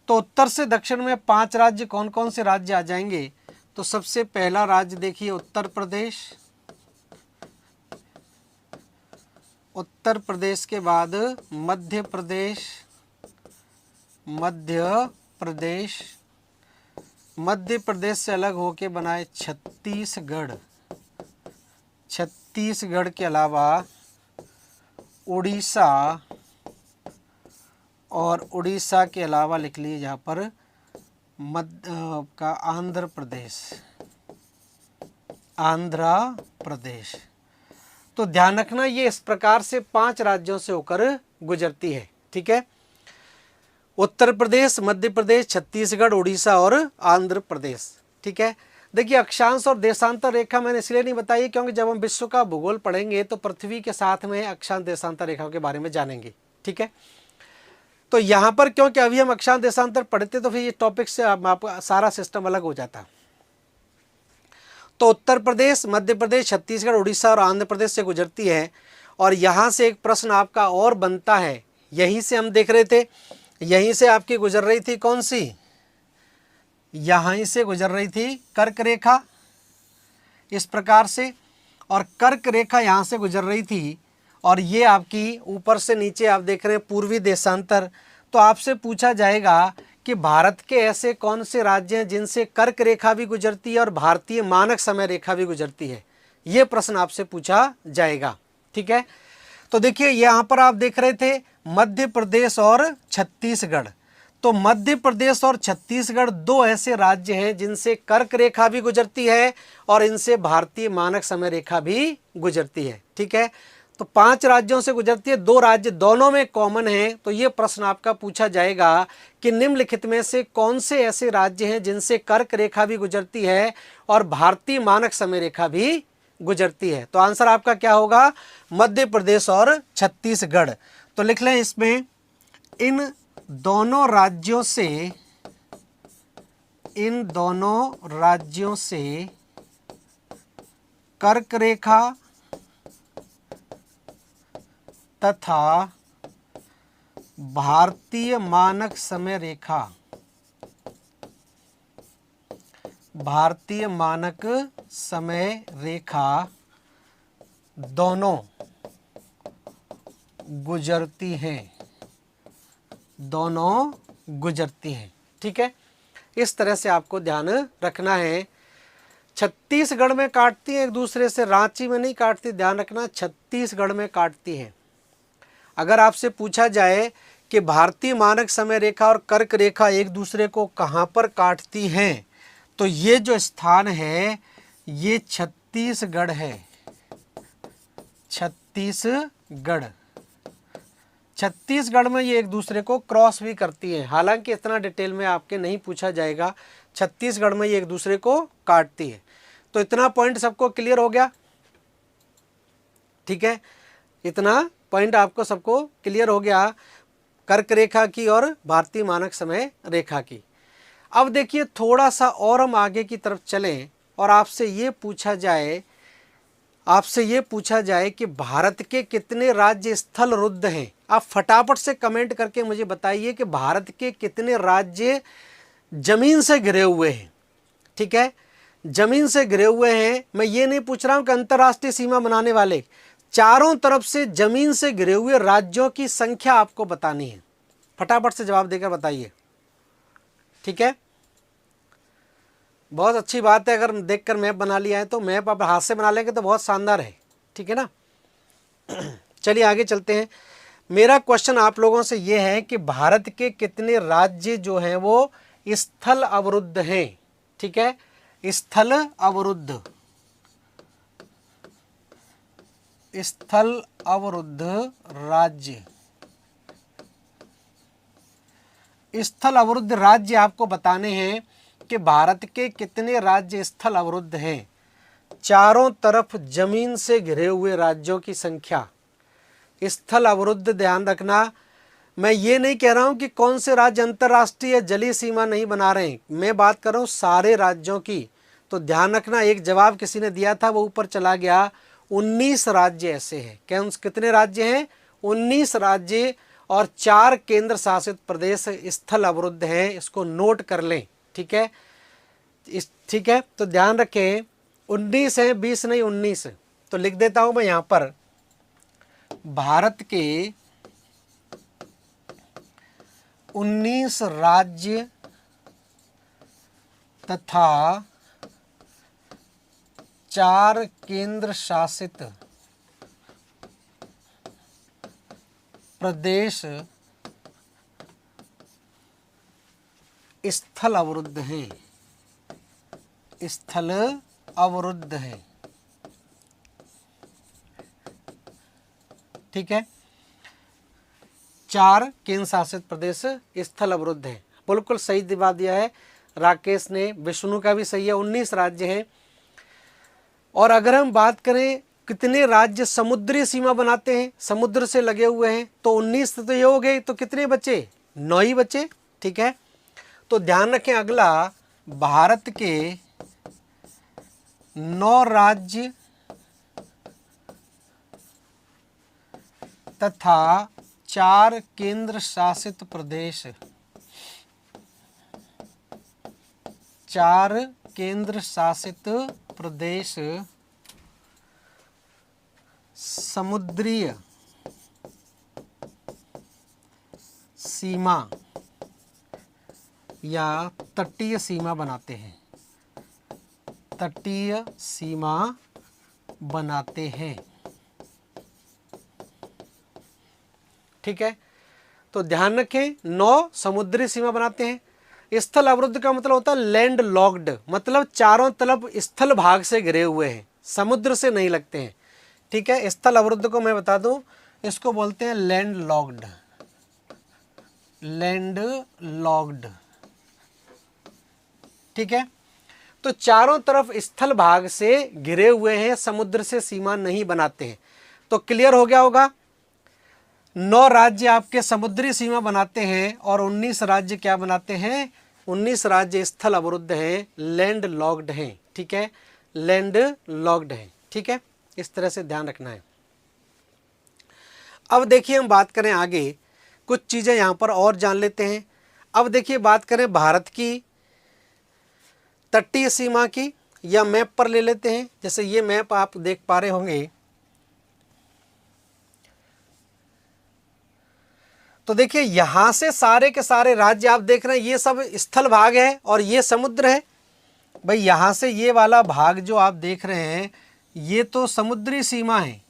तो उत्तर से दक्षिण में 5 राज्य कौन कौन से राज्य आ जाएंगे? तो सबसे पहला राज्य देखिए उत्तर प्रदेश, उत्तर प्रदेश के बाद मध्य प्रदेश, मध्य प्रदेश, मध्य प्रदेश से अलग होके बनाए छत्तीसगढ़, छत्तीसगढ़ के अलावा उड़ीसा, और उड़ीसा के अलावा लिख लीजिए यहाँ पर का आंध्र प्रदेश, आंध्र प्रदेश। तो ध्यान रखना ये इस प्रकार से 5 राज्यों से होकर गुजरती है। ठीक है, उत्तर प्रदेश, मध्य प्रदेश, छत्तीसगढ़, उड़ीसा और आंध्र प्रदेश। ठीक है, देखिए अक्षांश और देशांतर रेखा मैंने इसलिए नहीं बताई क्योंकि जब हम विश्व का भूगोल पढ़ेंगे तो पृथ्वी के साथ में अक्षांश देशांतर रेखाओं के बारे में जानेंगे। ठीक है, तो यहाँ पर क्योंकि अभी हम अक्षांश देशांतर पढ़ते तो फिर ये टॉपिक से आपका सारा सिस्टम अलग हो जाता। तो उत्तर प्रदेश, मध्य प्रदेश, छत्तीसगढ़, उड़ीसा और आंध्र प्रदेश से गुजरती है। और यहाँ से एक प्रश्न आपका और बनता है, यहीं से हम देख रहे थे, यहीं से आपकी गुजर रही थी कौन सी, यहीं से गुजर रही थी कर्क रेखा इस प्रकार से, और कर्क रेखा यहाँ से गुजर रही थी, और ये आपकी ऊपर से नीचे आप देख रहे हैं पूर्वी देशांतर। तो आपसे पूछा जाएगा कि भारत के ऐसे कौन से राज्य हैं जिनसे कर्क रेखा भी गुजरती है और भारतीय मानक समय रेखा भी गुजरती है, ये प्रश्न आपसे पूछा जाएगा। ठीक है, तो देखिए यहाँ पर आप देख रहे थे मध्य प्रदेश और छत्तीसगढ़। तो मध्य प्रदेश और छत्तीसगढ़ 2 ऐसे राज्य हैं जिनसे कर्क रेखा भी गुजरती है और इनसे भारतीय मानक समय रेखा भी गुजरती है। ठीक है, तो 5 राज्यों से गुजरती है, 2 राज्य दोनों में कॉमन है। तो ये प्रश्न आपका पूछा जाएगा कि निम्नलिखित में से कौन से ऐसे राज्य हैं जिनसे कर्क रेखा भी गुजरती है और भारतीय मानक समय रेखा भी गुजरती है? तो आंसर आपका क्या होगा? मध्य प्रदेश और छत्तीसगढ़। तो लिख लें इसमें, इन दोनों राज्यों से कर्क रेखा तथा भारतीय मानक समय रेखा, भारतीय मानक समय रेखा दोनों गुजरती हैं, दोनों गुजरती हैं। ठीक है, इस तरह से आपको ध्यान रखना है। छत्तीसगढ़ में काटती हैं एक दूसरे से, रांची में नहीं काटती, ध्यान रखना छत्तीसगढ़ में काटती हैं। अगर आपसे पूछा जाए कि भारतीय मानक समय रेखा और कर्क रेखा एक दूसरे को कहाँ पर काटती हैं, तो ये जो स्थान है ये छत्तीसगढ़ है, छत्तीसगढ़। छत्तीसगढ़ में ये एक दूसरे को क्रॉस भी करती है, हालांकि इतना डिटेल में आपके नहीं पूछा जाएगा। छत्तीसगढ़ में ये एक दूसरे को काटती है। तो इतना पॉइंट सबको क्लियर हो गया? ठीक है, इतना पॉइंट आपको सबको क्लियर हो गया कर्क रेखा की और भारतीय मानक समय रेखा की। अब देखिए थोड़ा सा और हम आगे की तरफ चलें और आपसे ये पूछा जाए कि भारत के कितने राज्य स्थल रुद्ध हैं। आप फटाफट से कमेंट करके मुझे बताइए कि भारत के कितने राज्य जमीन से घिरे हुए हैं। ठीक है, जमीन से घिरे हुए हैं। मैं ये नहीं पूछ रहा हूं कि अंतर्राष्ट्रीय सीमा बनाने वाले, चारों तरफ से जमीन से घिरे हुए राज्यों की संख्या आपको बतानी है। फटाफट से जवाब देकर बताइए। ठीक है, बहुत अच्छी बात है। अगर देखकर मैप बना लिया है तो मैप आप हाथ से बना लेंगे तो बहुत शानदार है। ठीक है ना, चलिए आगे चलते हैं। मेरा क्वेश्चन आप लोगों से ये है कि भारत के कितने राज्य जो हैं वो स्थल अवरुद्ध हैं। ठीक है, स्थल अवरुद्ध, स्थल अवरुद्ध राज्य। स्थल अवरुद्ध राज्य आपको बताने हैं कि भारत के कितने राज्य स्थल अवरुद्ध हैं। चारों तरफ जमीन से घिरे हुए राज्यों की संख्या। स्थल अवरुद्ध, ध्यान रखना, मैं ये नहीं कह रहा हूं कि कौन से राज्य अंतर्राष्ट्रीय जलीय सीमा नहीं बना रहे हैं, मैं बात कर रहा हूं सारे राज्यों की। तो ध्यान रखना, एक जवाब किसी ने दिया था वो ऊपर चला गया। 19 राज्य ऐसे हैं। कितने राज्य हैं? 19 राज्य और 4 केंद्र शासित प्रदेश स्थल अवरुद्ध हैं। इसको नोट कर लें, ठीक है। ठीक है, तो ध्यान रखें 19 है, 20 नहीं 19। तो लिख देता हूं मैं यहां पर, भारत के 19 राज्य तथा 4 केंद्र शासित प्रदेश स्थल अवरुद्ध हैं, स्थल अवरुद्ध हैं, ठीक है। 4 केंद्र शासित प्रदेश स्थल अवरुद्ध हैं, बिल्कुल सही जवाब दिया है राकेश ने। विष्णु का भी सही है, 19 राज्य हैं। और अगर हम बात करें कितने राज्य समुद्री सीमा बनाते हैं, समुद्र से लगे हुए हैं, तो 19 तो ये हो गए, तो कितने बचे? 9 ही बचे, ठीक है। तो ध्यान रखें अगला, भारत के 9 राज्य तथा 4 केंद्र शासित प्रदेश, 4 केंद्र शासित प्रदेश समुद्रीय सीमा या तटीय सीमा बनाते हैं, तटीय सीमा बनाते हैं, ठीक है। तो ध्यान रखें 9 समुद्री सीमा बनाते हैं। स्थल अवरुद्ध का मतलब होता है लैंड लॉक्ड, मतलब चारों तरफ स्थल भाग से घिरे हुए हैं, समुद्र से नहीं लगते हैं, ठीक है। स्थल अवरुद्ध को मैं बता दूं, इसको बोलते हैं लैंड लॉक्ड, लैंड लॉक्ड, ठीक है। तो चारों तरफ स्थल भाग से घिरे हुए हैं, समुद्र से सीमा नहीं बनाते हैं। तो क्लियर हो गया होगा, 9 राज्य आपके समुद्री सीमा बनाते हैं और 19 राज्य क्या बनाते हैं? 19 राज्य स्थल अवरुद्ध हैं, लैंड लॉक्ड हैं, ठीक है, लैंड लॉक्ड हैं, ठीक है। इस तरह से ध्यान रखना है। अब देखिए हम बात करें आगे, कुछ चीज़ें यहाँ पर और जान लेते हैं। अब देखिए बात करें भारत की तटीय सीमा की, या मैप पर ले लेते हैं। जैसे ये मैप आप देख पा रहे होंगे, तो देखिए यहाँ से सारे के सारे राज्य आप देख रहे हैं, ये सब स्थल भाग है और ये समुद्र है। भाई यहाँ से ये वाला भाग जो आप देख रहे हैं, ये तो समुद्री सीमा है,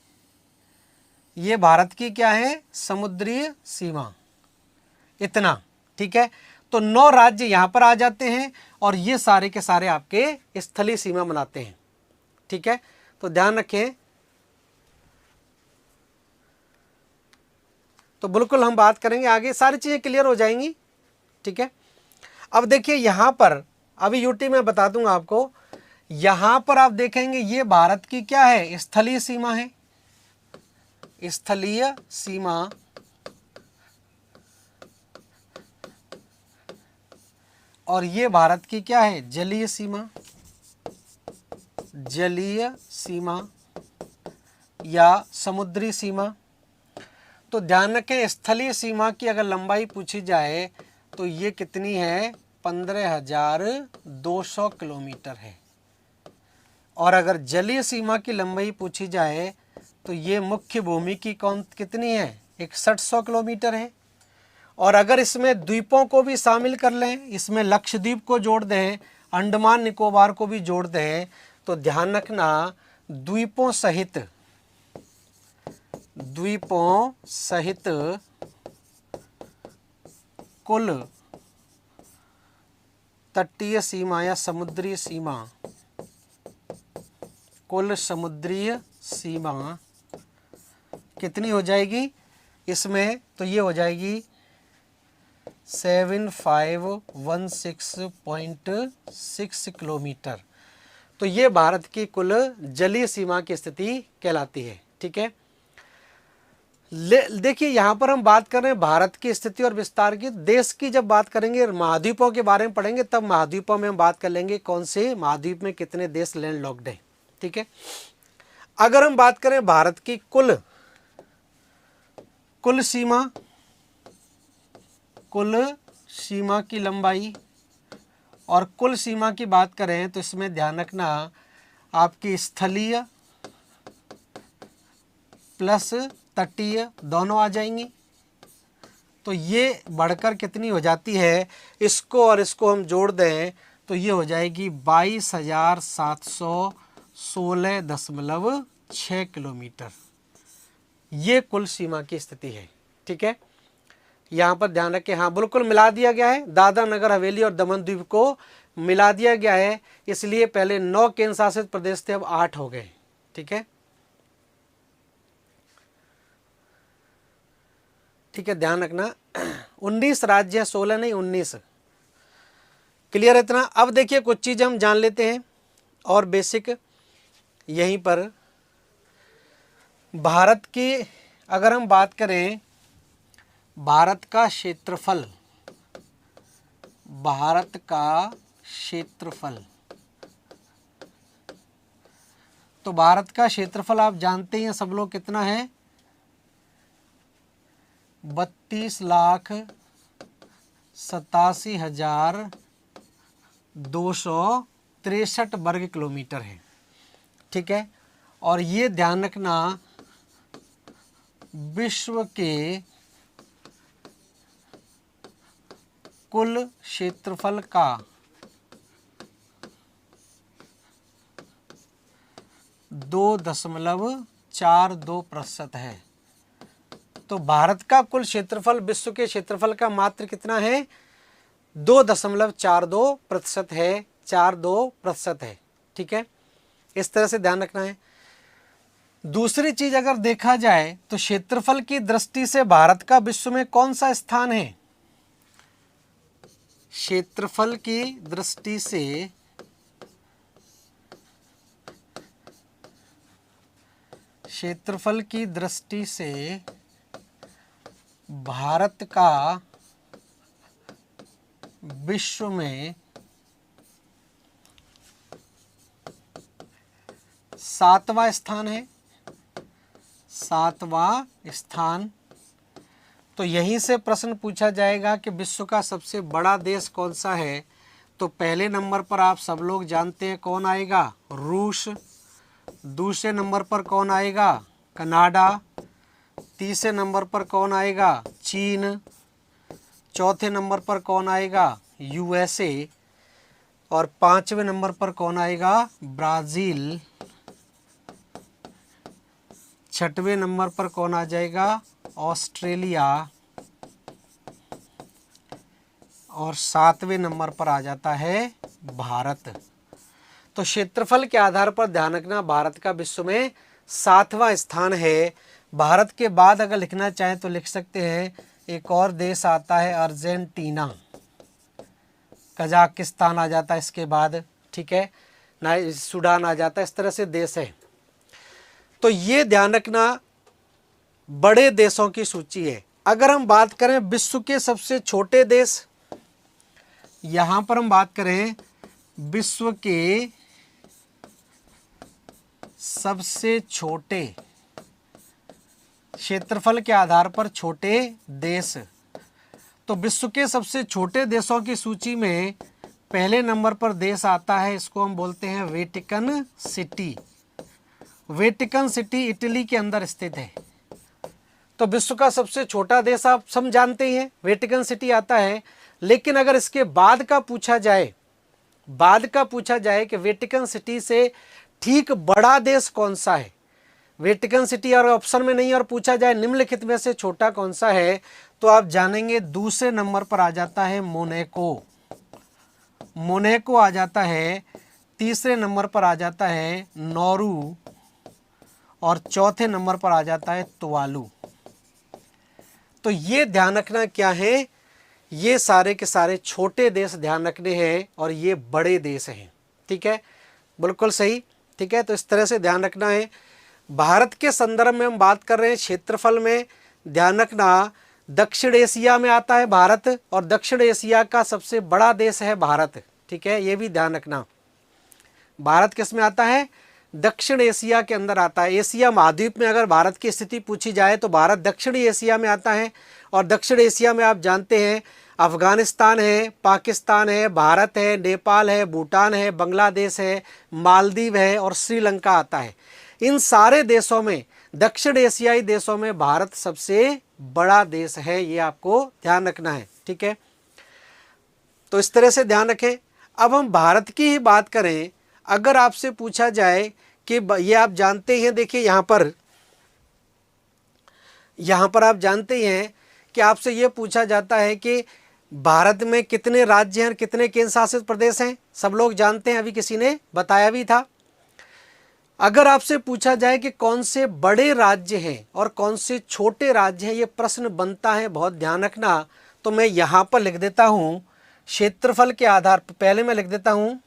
ये भारत की क्या है? समुद्री सीमा, इतना, ठीक है। तो 9 राज्य यहाँ पर आ जाते हैं और ये सारे के सारे आपके स्थलीय सीमा बनाते हैं, ठीक है। तो ध्यान रखें, तो बिल्कुल हम बात करेंगे आगे, सारी चीज़ें क्लियर हो जाएंगी, ठीक है। अब देखिए यहाँ पर, अभी यूटी में बता दूंगा आपको, यहाँ पर आप देखेंगे ये भारत की क्या है? स्थलीय सीमा है, स्थलीय सीमा, और ये भारत की क्या है? जलीय सीमा, जलीय सीमा या समुद्री सीमा। तो ध्यान रखें स्थलीय सीमा की अगर लंबाई पूछी जाए तो ये कितनी है? 15,200 किलोमीटर है। और अगर जलीय सीमा की लंबाई पूछी जाए तो ये मुख्य भूमि की कितनी है? 6100 किलोमीटर है। और अगर इसमें द्वीपों को भी शामिल कर लें, इसमें लक्षद्वीप को जोड़ दें, अंडमान निकोबार को भी जोड़ दें, तो ध्यान रखना द्वीपों सहित कुल तटीय सीमा या समुद्री सीमा, कुल समुद्रीय सीमा कितनी हो जाएगी इसमें? तो ये हो जाएगी 7516.6 किलोमीटर। तो ये भारत की कुल जलीय सीमा की स्थिति कहलाती है, ठीक है। देखिए यहाँ पर हम बात कर रहे हैं भारत की स्थिति और विस्तार की। देश की जब बात करेंगे, महाद्वीपों के बारे में पढ़ेंगे, तब महाद्वीपों में हम बात कर लेंगे कौन से महाद्वीप में कितने देश लैंड लॉक्ड हैं, ठीक है। अगर हम बात करें भारत की कुल कुल सीमा की लंबाई, और कुल सीमा की बात करें तो इसमें ध्यान रखना आपकी स्थलीय प्लस तटीय दोनों आ जाएंगी। तो ये बढ़कर कितनी हो जाती है, इसको और इसको हम जोड़ दें तो ये हो जाएगी 22,716.6 किलोमीटर। ये कुल सीमा की स्थिति है। ठीक है, यहाँ पर ध्यान रखें, हाँ बिल्कुल मिला दिया गया है, दादरा नगर हवेली और दमन द्वीप को मिला दिया गया है, इसलिए पहले 9 केंद्र शासित प्रदेश थे, अब 8 हो गए। ठीक है, ठीक है, ध्यान रखना 19 राज्य है, 16 नहीं 19। क्लियर है इतना। अब देखिए कुछ चीज़ हम जान लेते हैं और बेसिक यहीं पर भारत की अगर हम बात करें, भारत का क्षेत्रफल, भारत का क्षेत्रफल, तो भारत का क्षेत्रफल आप जानते हैं सब लोग कितना है, 32,87,263 वर्ग किलोमीटर है। ठीक है, और ये ध्यान रखना विश्व के कुल क्षेत्रफल का 2.42% है। तो भारत का कुल क्षेत्रफल विश्व के क्षेत्रफल का मात्र कितना है, 2.42% है, 42% है। ठीक है, इस तरह से ध्यान रखना है। दूसरी चीज अगर देखा जाए तो क्षेत्रफल की दृष्टि से भारत का विश्व में कौन सा स्थान है, क्षेत्रफल की दृष्टि से भारत का विश्व में 7वां स्थान है, 7वां स्थान। तो यहीं से प्रश्न पूछा जाएगा कि विश्व का सबसे बड़ा देश कौन सा है, तो पहले नंबर पर आप सब लोग जानते हैं कौन आएगा, रूस। दूसरे नंबर पर कौन आएगा, कनाडा। तीसरे नंबर पर कौन आएगा, चीन। चौथे नंबर पर कौन आएगा, यूएसए। और 5वें नंबर पर कौन आएगा, ब्राज़ील। 6वें नंबर पर कौन आ जाएगा, ऑस्ट्रेलिया। और 7वें नंबर पर आ जाता है भारत। तो क्षेत्रफल के आधार पर ध्यान रखना भारत का विश्व में 7वां स्थान है। भारत के बाद अगर लिखना चाहें तो लिख सकते हैं, एक और देश आता है अर्जेंटीना, कजाकिस्तान आ जाता है इसके बाद। ठीक है ना, सूडान आ जाता है, इस तरह से देश है। तो ये ध्यान रखना बड़े देशों की सूची है। अगर हम बात करें विश्व के सबसे छोटे देश, यहां पर हम बात करें विश्व के सबसे छोटे क्षेत्रफल के आधार पर छोटे देश, तो विश्व के सबसे छोटे देशों की सूची में पहले नंबर पर देश आता है, इसको हम बोलते हैं Vatican city. Vatican city Italy के अंदर स्थित है। तो विश्व का सबसे छोटा देश आप सब जानते ही हैं, वेटिकन सिटी आता है। लेकिन अगर इसके बाद का पूछा जाए कि वेटिकन सिटी से ठीक बड़ा देश कौन सा है, वेटिकन सिटी और ऑप्शन में नहीं और पूछा जाए निम्नलिखित में से छोटा कौन सा है, तो आप जानेंगे दूसरे नंबर पर आ जाता है मोनाको। मोनाको आ जाता है। तीसरे नंबर पर आ जाता है नौरू। और चौथे नंबर पर आ जाता है तुवालू। तो ये ध्यान रखना क्या है, ये सारे के सारे छोटे देश ध्यान रखने हैं और ये बड़े देश हैं। ठीक है, बिल्कुल सही। ठीक है, तो इस तरह से ध्यान रखना है। भारत के संदर्भ में हम बात कर रहे हैं क्षेत्रफल में, ध्यान रखना दक्षिण एशिया में आता है भारत, और दक्षिण एशिया का सबसे बड़ा देश है भारत। ठीक है, ये भी ध्यान रखना। भारत किस में आता है, दक्षिण एशिया के अंदर आता है। एशिया महाद्वीप में अगर भारत की स्थिति पूछी जाए तो भारत दक्षिणी एशिया में आता है। और दक्षिण एशिया में आप जानते हैं अफगानिस्तान है, पाकिस्तान है, भारत है, नेपाल है, भूटान है, बांग्लादेश है, मालदीव है और श्रीलंका आता है। इन सारे देशों में, दक्षिण एशियाई देशों में भारत सबसे बड़ा देश है, ये आपको ध्यान रखना है। ठीक है, तो इस तरह से ध्यान रखें। अब हम भारत की ही बात करें, अगर आपसे पूछा जाए कि ये आप जानते हैं, देखिए यहाँ पर आप जानते हैं कि आपसे ये पूछा जाता है कि भारत में कितने राज्य हैं और कितने केंद्र शासित प्रदेश हैं, सब लोग जानते हैं, अभी किसी ने बताया भी था। अगर आपसे पूछा जाए कि कौन से बड़े राज्य हैं और कौन से छोटे राज्य हैं, ये प्रश्न बनता है, बहुत ध्यान रखना। तो मैं यहाँ पर लिख देता हूँ क्षेत्रफल के आधार पर, पहले मैं लिख देता हूँ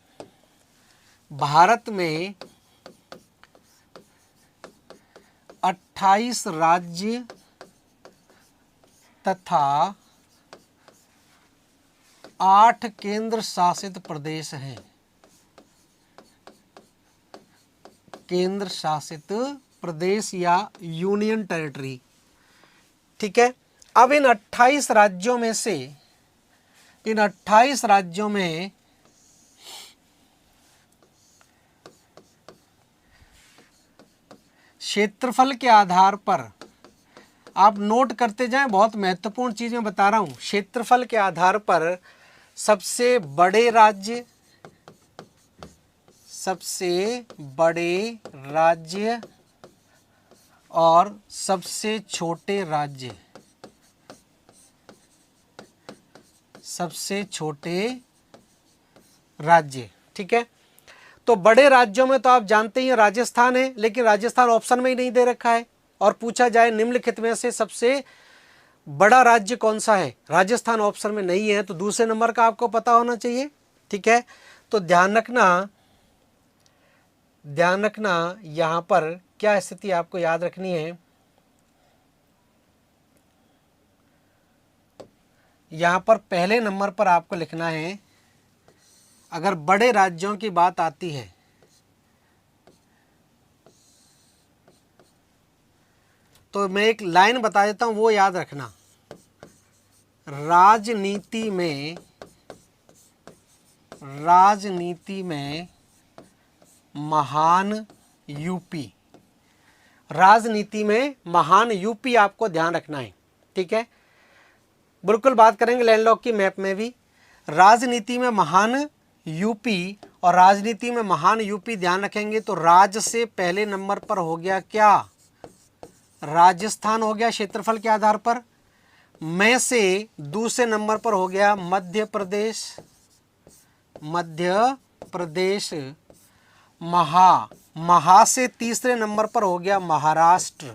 भारत में 28 राज्य तथा 8 केंद्र शासित प्रदेश हैं। केंद्र शासित प्रदेश या यूनियन टेरिटरी। ठीक है, अब इन 28 राज्यों में से, इन 28 राज्यों में क्षेत्रफल के आधार पर आप नोट करते जाएं, बहुत महत्वपूर्ण चीज मैं बता रहा हूं। क्षेत्रफल के आधार पर सबसे बड़े राज्य, सबसे बड़े राज्य और सबसे छोटे राज्य, सबसे छोटे राज्य। ठीक है, तो बड़े राज्यों में तो आप जानते ही हैं राजस्थान है, लेकिन राजस्थान ऑप्शन में ही नहीं दे रखा है। और पूछा जाए निम्नलिखित में से सबसे बड़ा राज्य कौन सा है, राजस्थान ऑप्शन में नहीं है, तो दूसरे नंबर का आपको पता होना चाहिए। ठीक है, तो ध्यान रखना यहाँ पर क्या स्थिति आपको याद रखनी है। यहाँ पर पहले नंबर पर आपको लिखना है, अगर बड़े राज्यों की बात आती है तो मैं एक लाइन बता देता हूं, वो याद रखना। राजनीति में महान यूपी, राजनीति में महान यूपी आपको ध्यान रखना है। ठीक है, बिल्कुल बात करेंगे लैंडलॉक की मैप में भी। राजनीति में महान यूपी, और राजनीति में महान यूपी ध्यान रखेंगे तो राज से पहले नंबर पर हो गया क्या, राजस्थान हो गया क्षेत्रफल के आधार पर। में से दूसरे नंबर पर हो गया मध्य प्रदेश, महा से तीसरे नंबर पर हो गया महाराष्ट्र,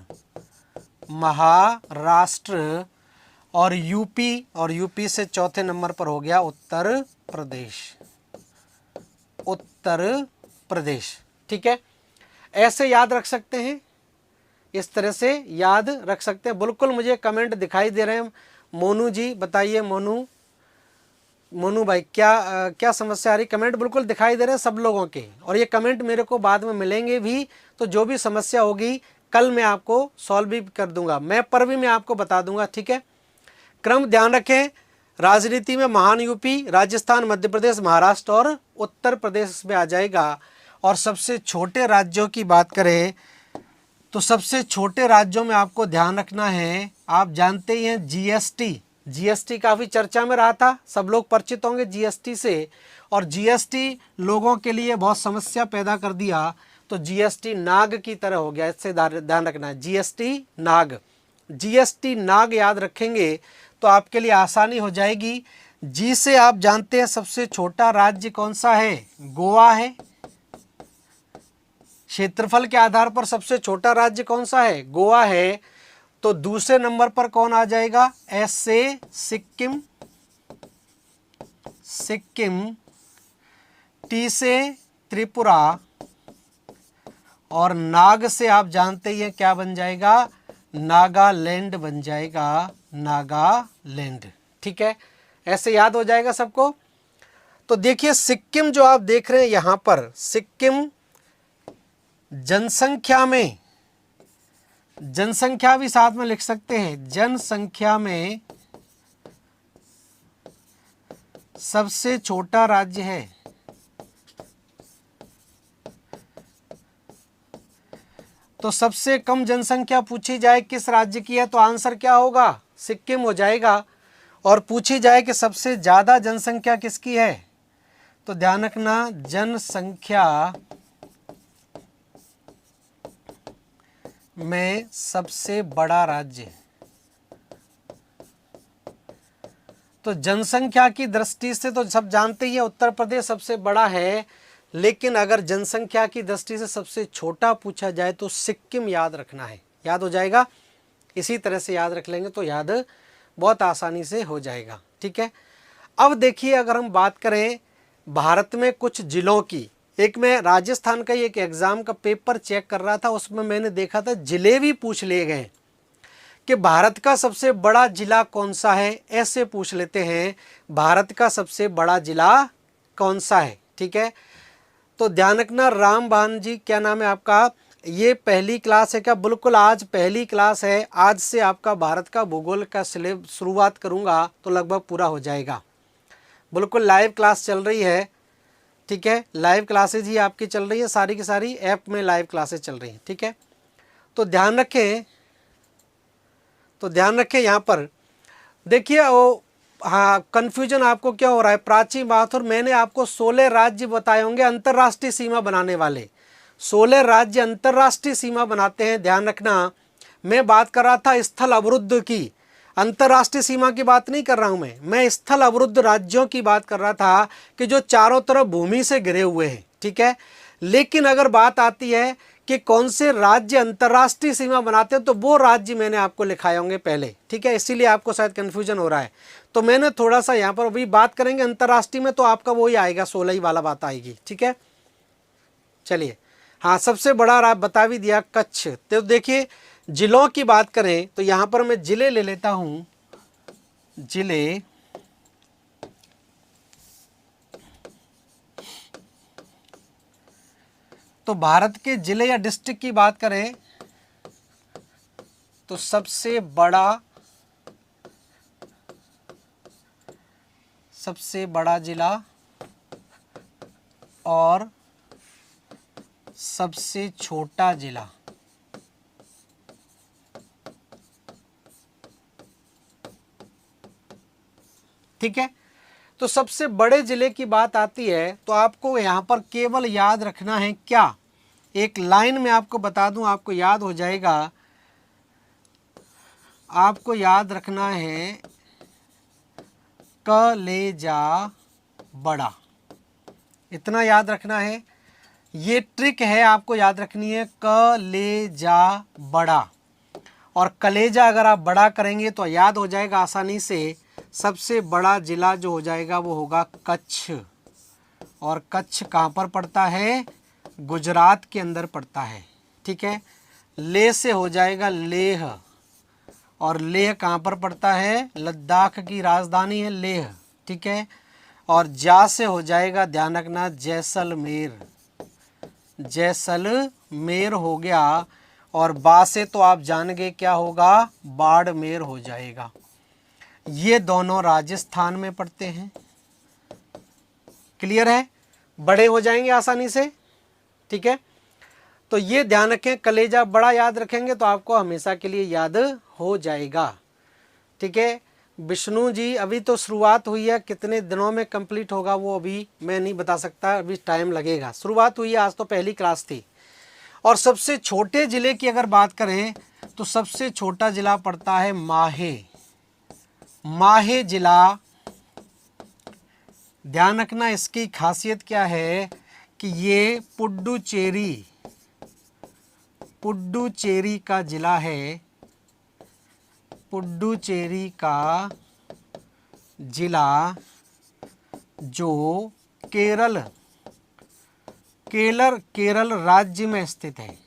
और यूपी से चौथे नंबर पर हो गया उत्तर प्रदेश। ठीक है, ऐसे याद रख सकते हैं, इस तरह से याद रख सकते हैं। बिल्कुल मुझे कमेंट दिखाई दे रहे हैं। मोनू जी बताइए, मोनू भाई क्या समस्या आ रही, कमेंट बिल्कुल दिखाई दे रहे हैं सब लोगों के, और ये कमेंट मेरे को बाद में मिलेंगे भी, तो जो भी समस्या होगी कल मैं आपको सॉल्व भी कर दूंगा, मैप पर भी मैं आपको बता दूंगा। ठीक है, क्रम ध्यान रखें, राजनीति में महान यूपी, राजस्थान, मध्य प्रदेश, महाराष्ट्र और उत्तर प्रदेश में आ जाएगा। और सबसे छोटे राज्यों की बात करें तो सबसे छोटे राज्यों में आपको ध्यान रखना है, आप जानते ही हैं जीएसटी काफ़ी चर्चा में रहा था, सब लोग परिचित होंगे जीएसटी से, और जीएसटी लोगों के लिए बहुत समस्या पैदा कर दिया, तो जीएसटी नाग की तरह हो गया, इससे ध्यान रखना है। जीएसटी नाग याद रखेंगे तो आपके लिए आसानी हो जाएगी। जी से आप जानते हैं सबसे छोटा राज्य कौन सा है, गोवा है। क्षेत्रफल के आधार पर सबसे छोटा राज्य कौन सा है, गोवा है। तो दूसरे नंबर पर कौन आ जाएगा, एस से सिक्किम, टी से त्रिपुरा, और नाग से आप जानते ही हैं क्या बन जाएगा, नागालैंड बन जाएगा, नागालैंड। ठीक है, ऐसे याद हो जाएगा सबको। तो देखिए सिक्किम जो आप देख रहे हैं यहाँ पर, सिक्किम जनसंख्या में, जनसंख्या भी साथ में लिख सकते हैं, जनसंख्या में सबसे छोटा राज्य है। तो सबसे कम जनसंख्या पूछी जाए किस राज्य की है तो आंसर क्या होगा, सिक्किम हो जाएगा। और पूछी जाए कि सबसे ज़्यादा जनसंख्या किसकी है तो ध्यान रखना जनसंख्या में सबसे बड़ा राज्य। तो जनसंख्या की दृष्टि से तो सब जानते ही हैं उत्तर प्रदेश सबसे बड़ा है, लेकिन अगर जनसंख्या की दृष्टि से सबसे छोटा पूछा जाए तो सिक्किम याद रखना है। याद हो जाएगा, इसी तरह से याद रख लेंगे तो याद बहुत आसानी से हो जाएगा। ठीक है, अब देखिए अगर हम बात करें भारत में कुछ जिलों की, एक मैं राजस्थान का एक एग्ज़ाम का पेपर चेक कर रहा था, उसमें मैंने देखा था जिले भी पूछ लिए गए कि भारत का सबसे बड़ा जिला कौन सा है, ऐसे पूछ लेते हैं भारत का सबसे बड़ा जिला कौन सा है। ठीक है, तो ध्यान रखना रामबान जी, क्या नाम है आपका, ये पहली क्लास है क्या, बिल्कुल आज पहली क्लास है। आज से आपका भारत का भूगोल का सिलेबस शुरुआत करूंगा तो लगभग पूरा हो जाएगा। बिल्कुल लाइव क्लास चल रही है। ठीक है, लाइव क्लासेज ही आपकी चल रही है, सारी की सारी ऐप में लाइव क्लासेज चल रही हैं। ठीक है, तो ध्यान रखें, यहाँ पर देखिए वो, हाँ कन्फ्यूजन आपको क्या हो रहा है, प्राची माथुर मैंने आपको 16 राज्य बताए होंगे अंतर्राष्ट्रीय सीमा बनाने वाले, 16 राज्य अंतर्राष्ट्रीय सीमा बनाते हैं। ध्यान रखना मैं बात कर रहा था स्थल अवरुद्ध की, अंतर्राष्ट्रीय सीमा की बात नहीं कर रहा हूं मैं स्थल अवरुद्ध राज्यों की बात कर रहा था कि जो चारों तरफ भूमि से घिरे हुए हैं। ठीक है, लेकिन अगर बात आती है कि कौन से राज्य अंतर्राष्ट्रीय सीमा बनाते हैं तो वो राज्य मैंने आपको लिखाए होंगे पहले। ठीक है, इसीलिए आपको शायद कन्फ्यूजन हो रहा है, तो मैंने थोड़ा सा यहाँ पर अभी बात करेंगे अंतर्राष्ट्रीय में तो आपका वही आएगा, 16 ही वाला बात आएगी। ठीक है, चलिए, हाँ सबसे बड़ा राज्य बता भी दिया कच्छ। तो देखिए जिलों की बात करें तो यहाँ पर मैं जिले ले लेता हूँ, जिले तो भारत के जिले या डिस्ट्रिक्ट की बात करें तो सबसे बड़ा जिला और सबसे छोटा जिला। ठीक है, तो सबसे बड़े जिले की बात आती है तो आपको यहाँ पर केवल याद रखना है क्या, एक लाइन में आपको बता दूं, आपको याद हो जाएगा, आपको याद रखना है कलेजा बड़ा, इतना याद रखना है। ये ट्रिक है, आपको याद रखनी है कलेजा बड़ा, और कलेजा अगर आप बड़ा करेंगे तो याद हो जाएगा आसानी से। सबसे बड़ा जिला जो हो जाएगा वो होगा कच्छ, और कच्छ कहाँ पर पड़ता है, गुजरात के अंदर पड़ता है। ठीक है, लेह से हो जाएगा लेह, और लेह कहाँ पर पड़ता है, लद्दाख की राजधानी है लेह। ठीक है, और जा से हो जाएगा, ध्यान रखना जैसलमेर, जैसलमेर हो गया, और बा से तो आप जान गए क्या होगा, बाड़मेर हो जाएगा। ये दोनों राजस्थान में पड़ते हैं। क्लियर है, बड़े हो जाएंगे आसानी से। ठीक है, तो ये ध्यान रखें, कलेजा बड़ा याद रखेंगे तो आपको हमेशा के लिए याद हो जाएगा। ठीक है, विष्णु जी अभी तो शुरुआत हुई है, कितने दिनों में कंप्लीट होगा वो अभी मैं नहीं बता सकता, अभी टाइम लगेगा। शुरुआत हुई है, आज तो पहली क्लास थी। और सबसे छोटे ज़िले की अगर बात करें तो सबसे छोटा ज़िला पड़ता है माहे, माहे ज़िला। ध्यान रखना इसकी खासियत क्या है कि ये पुडुचेरी का ज़िला है, पुडुचेरी का ज़िला जो केरल राज्य में स्थित है।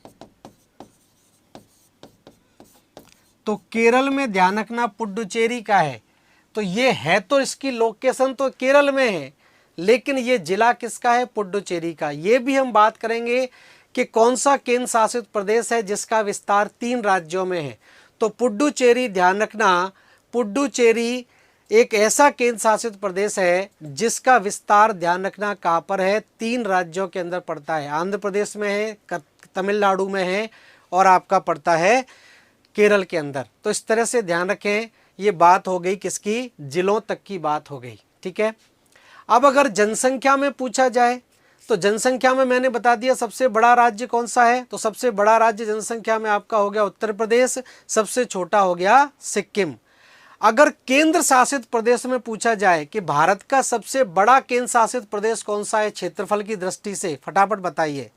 तो केरल में ध्यान रखना पुडुचेरी का है, तो ये है तो इसकी लोकेशन तो केरल में है, लेकिन ये जिला किसका है, पुडुचेरी का। ये भी हम बात करेंगे कि कौन सा केंद्र शासित प्रदेश है जिसका विस्तार 3 राज्यों में है। तो पुडुचेरी, ध्यान रखना, पुडुचेरी एक ऐसा केंद्र शासित प्रदेश है जिसका विस्तार, ध्यान रखना, कहाँ पर है, 3 राज्यों के अंदर पड़ता है। आंध्र प्रदेश में है, तमिलनाडु में है, और आपका पड़ता है केरल के अंदर। तो इस तरह से ध्यान रखें, ये बात हो गई किसकी, जिलों तक की बात हो गई। ठीक है, अब अगर जनसंख्या में पूछा जाए तो जनसंख्या में मैंने बता दिया सबसे बड़ा राज्य कौन सा है। तो सबसे बड़ा राज्य जनसंख्या में आपका हो गया उत्तर प्रदेश, सबसे छोटा हो गया सिक्किम। अगर केंद्र शासित प्रदेश में पूछा जाए कि भारत का सबसे बड़ा केंद्र शासित प्रदेश कौन सा है क्षेत्रफल की दृष्टि से, फटाफट बताइए।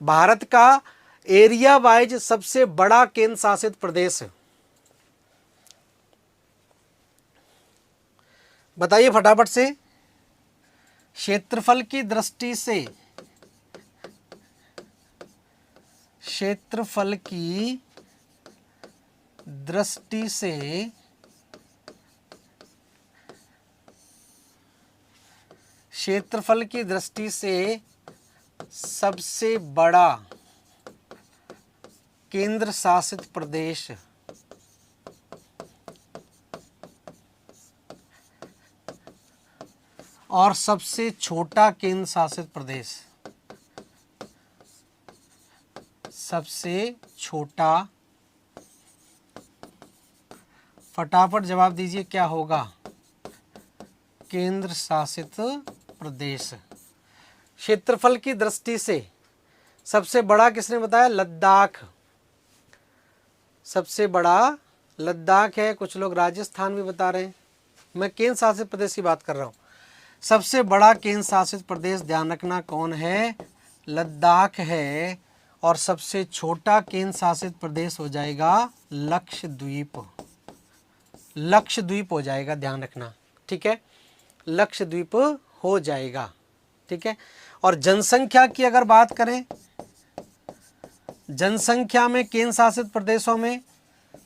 भारत का एरिया वाइज सबसे बड़ा केंद्र शासित प्रदेश बताइए फटाफट से। क्षेत्रफल की दृष्टि से, क्षेत्रफल की दृष्टि से क्षेत्रफल की दृष्टि से सबसे बड़ा केंद्र शासित प्रदेश और सबसे छोटा केंद्र शासित प्रदेश, सबसे छोटा, फटाफट जवाब दीजिए क्या होगा, केंद्र शासित प्रदेश। क्षेत्रफल की दृष्टि से सबसे बड़ा किसने बताया, लद्दाख, सबसे बड़ा लद्दाख है। कुछ लोग राजस्थान भी बता रहे हैं, मैं केंद्र शासित प्रदेश की बात कर रहा हूँ। सबसे बड़ा केंद्र शासित प्रदेश ध्यान रखना कौन है, लद्दाख है। और सबसे छोटा केंद्र शासित प्रदेश हो जाएगा लक्षद्वीप, लक्षद्वीप हो जाएगा, ध्यान रखना। ठीक है, लक्षद्वीप हो जाएगा। ठीक है, और जनसंख्या की अगर बात करें, जनसंख्या में केंद्र शासित प्रदेशों में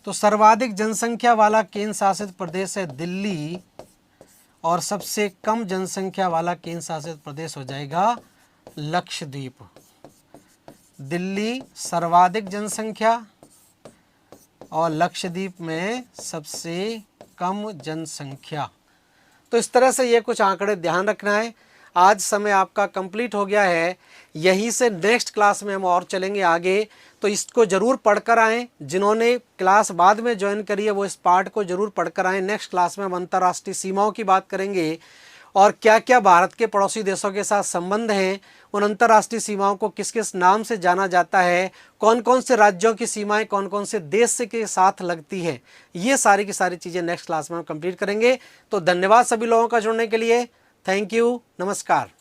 तो सर्वाधिक जनसंख्या वाला केंद्र शासित प्रदेश है दिल्ली, और सबसे कम जनसंख्या वाला केंद्र शासित प्रदेश हो जाएगा लक्षद्वीप। दिल्ली सर्वाधिक जनसंख्या और लक्षद्वीप में सबसे कम जनसंख्या। तो इस तरह से ये कुछ आंकड़े ध्यान रखना है। आज समय आपका कंप्लीट हो गया है, यहीं से नेक्स्ट क्लास में हम और चलेंगे आगे। तो इसको ज़रूर पढ़कर आएँ, जिन्होंने क्लास बाद में ज्वाइन करी है वो इस पार्ट को ज़रूर पढ़कर आएँ। नेक्स्ट क्लास में हम अंतर्राष्ट्रीय सीमाओं की बात करेंगे और क्या क्या भारत के पड़ोसी देशों के साथ संबंध हैं, उन अंतर्राष्ट्रीय सीमाओं को किस किस नाम से जाना जाता है, कौन कौन से राज्यों की सीमाएं कौन कौन से देश से के साथ लगती हैं, ये सारी की सारी चीज़ें नेक्स्ट क्लास में हम कंप्लीट करेंगे। तो धन्यवाद सभी लोगों का जुड़ने के लिए। थैंक यू, नमस्कार।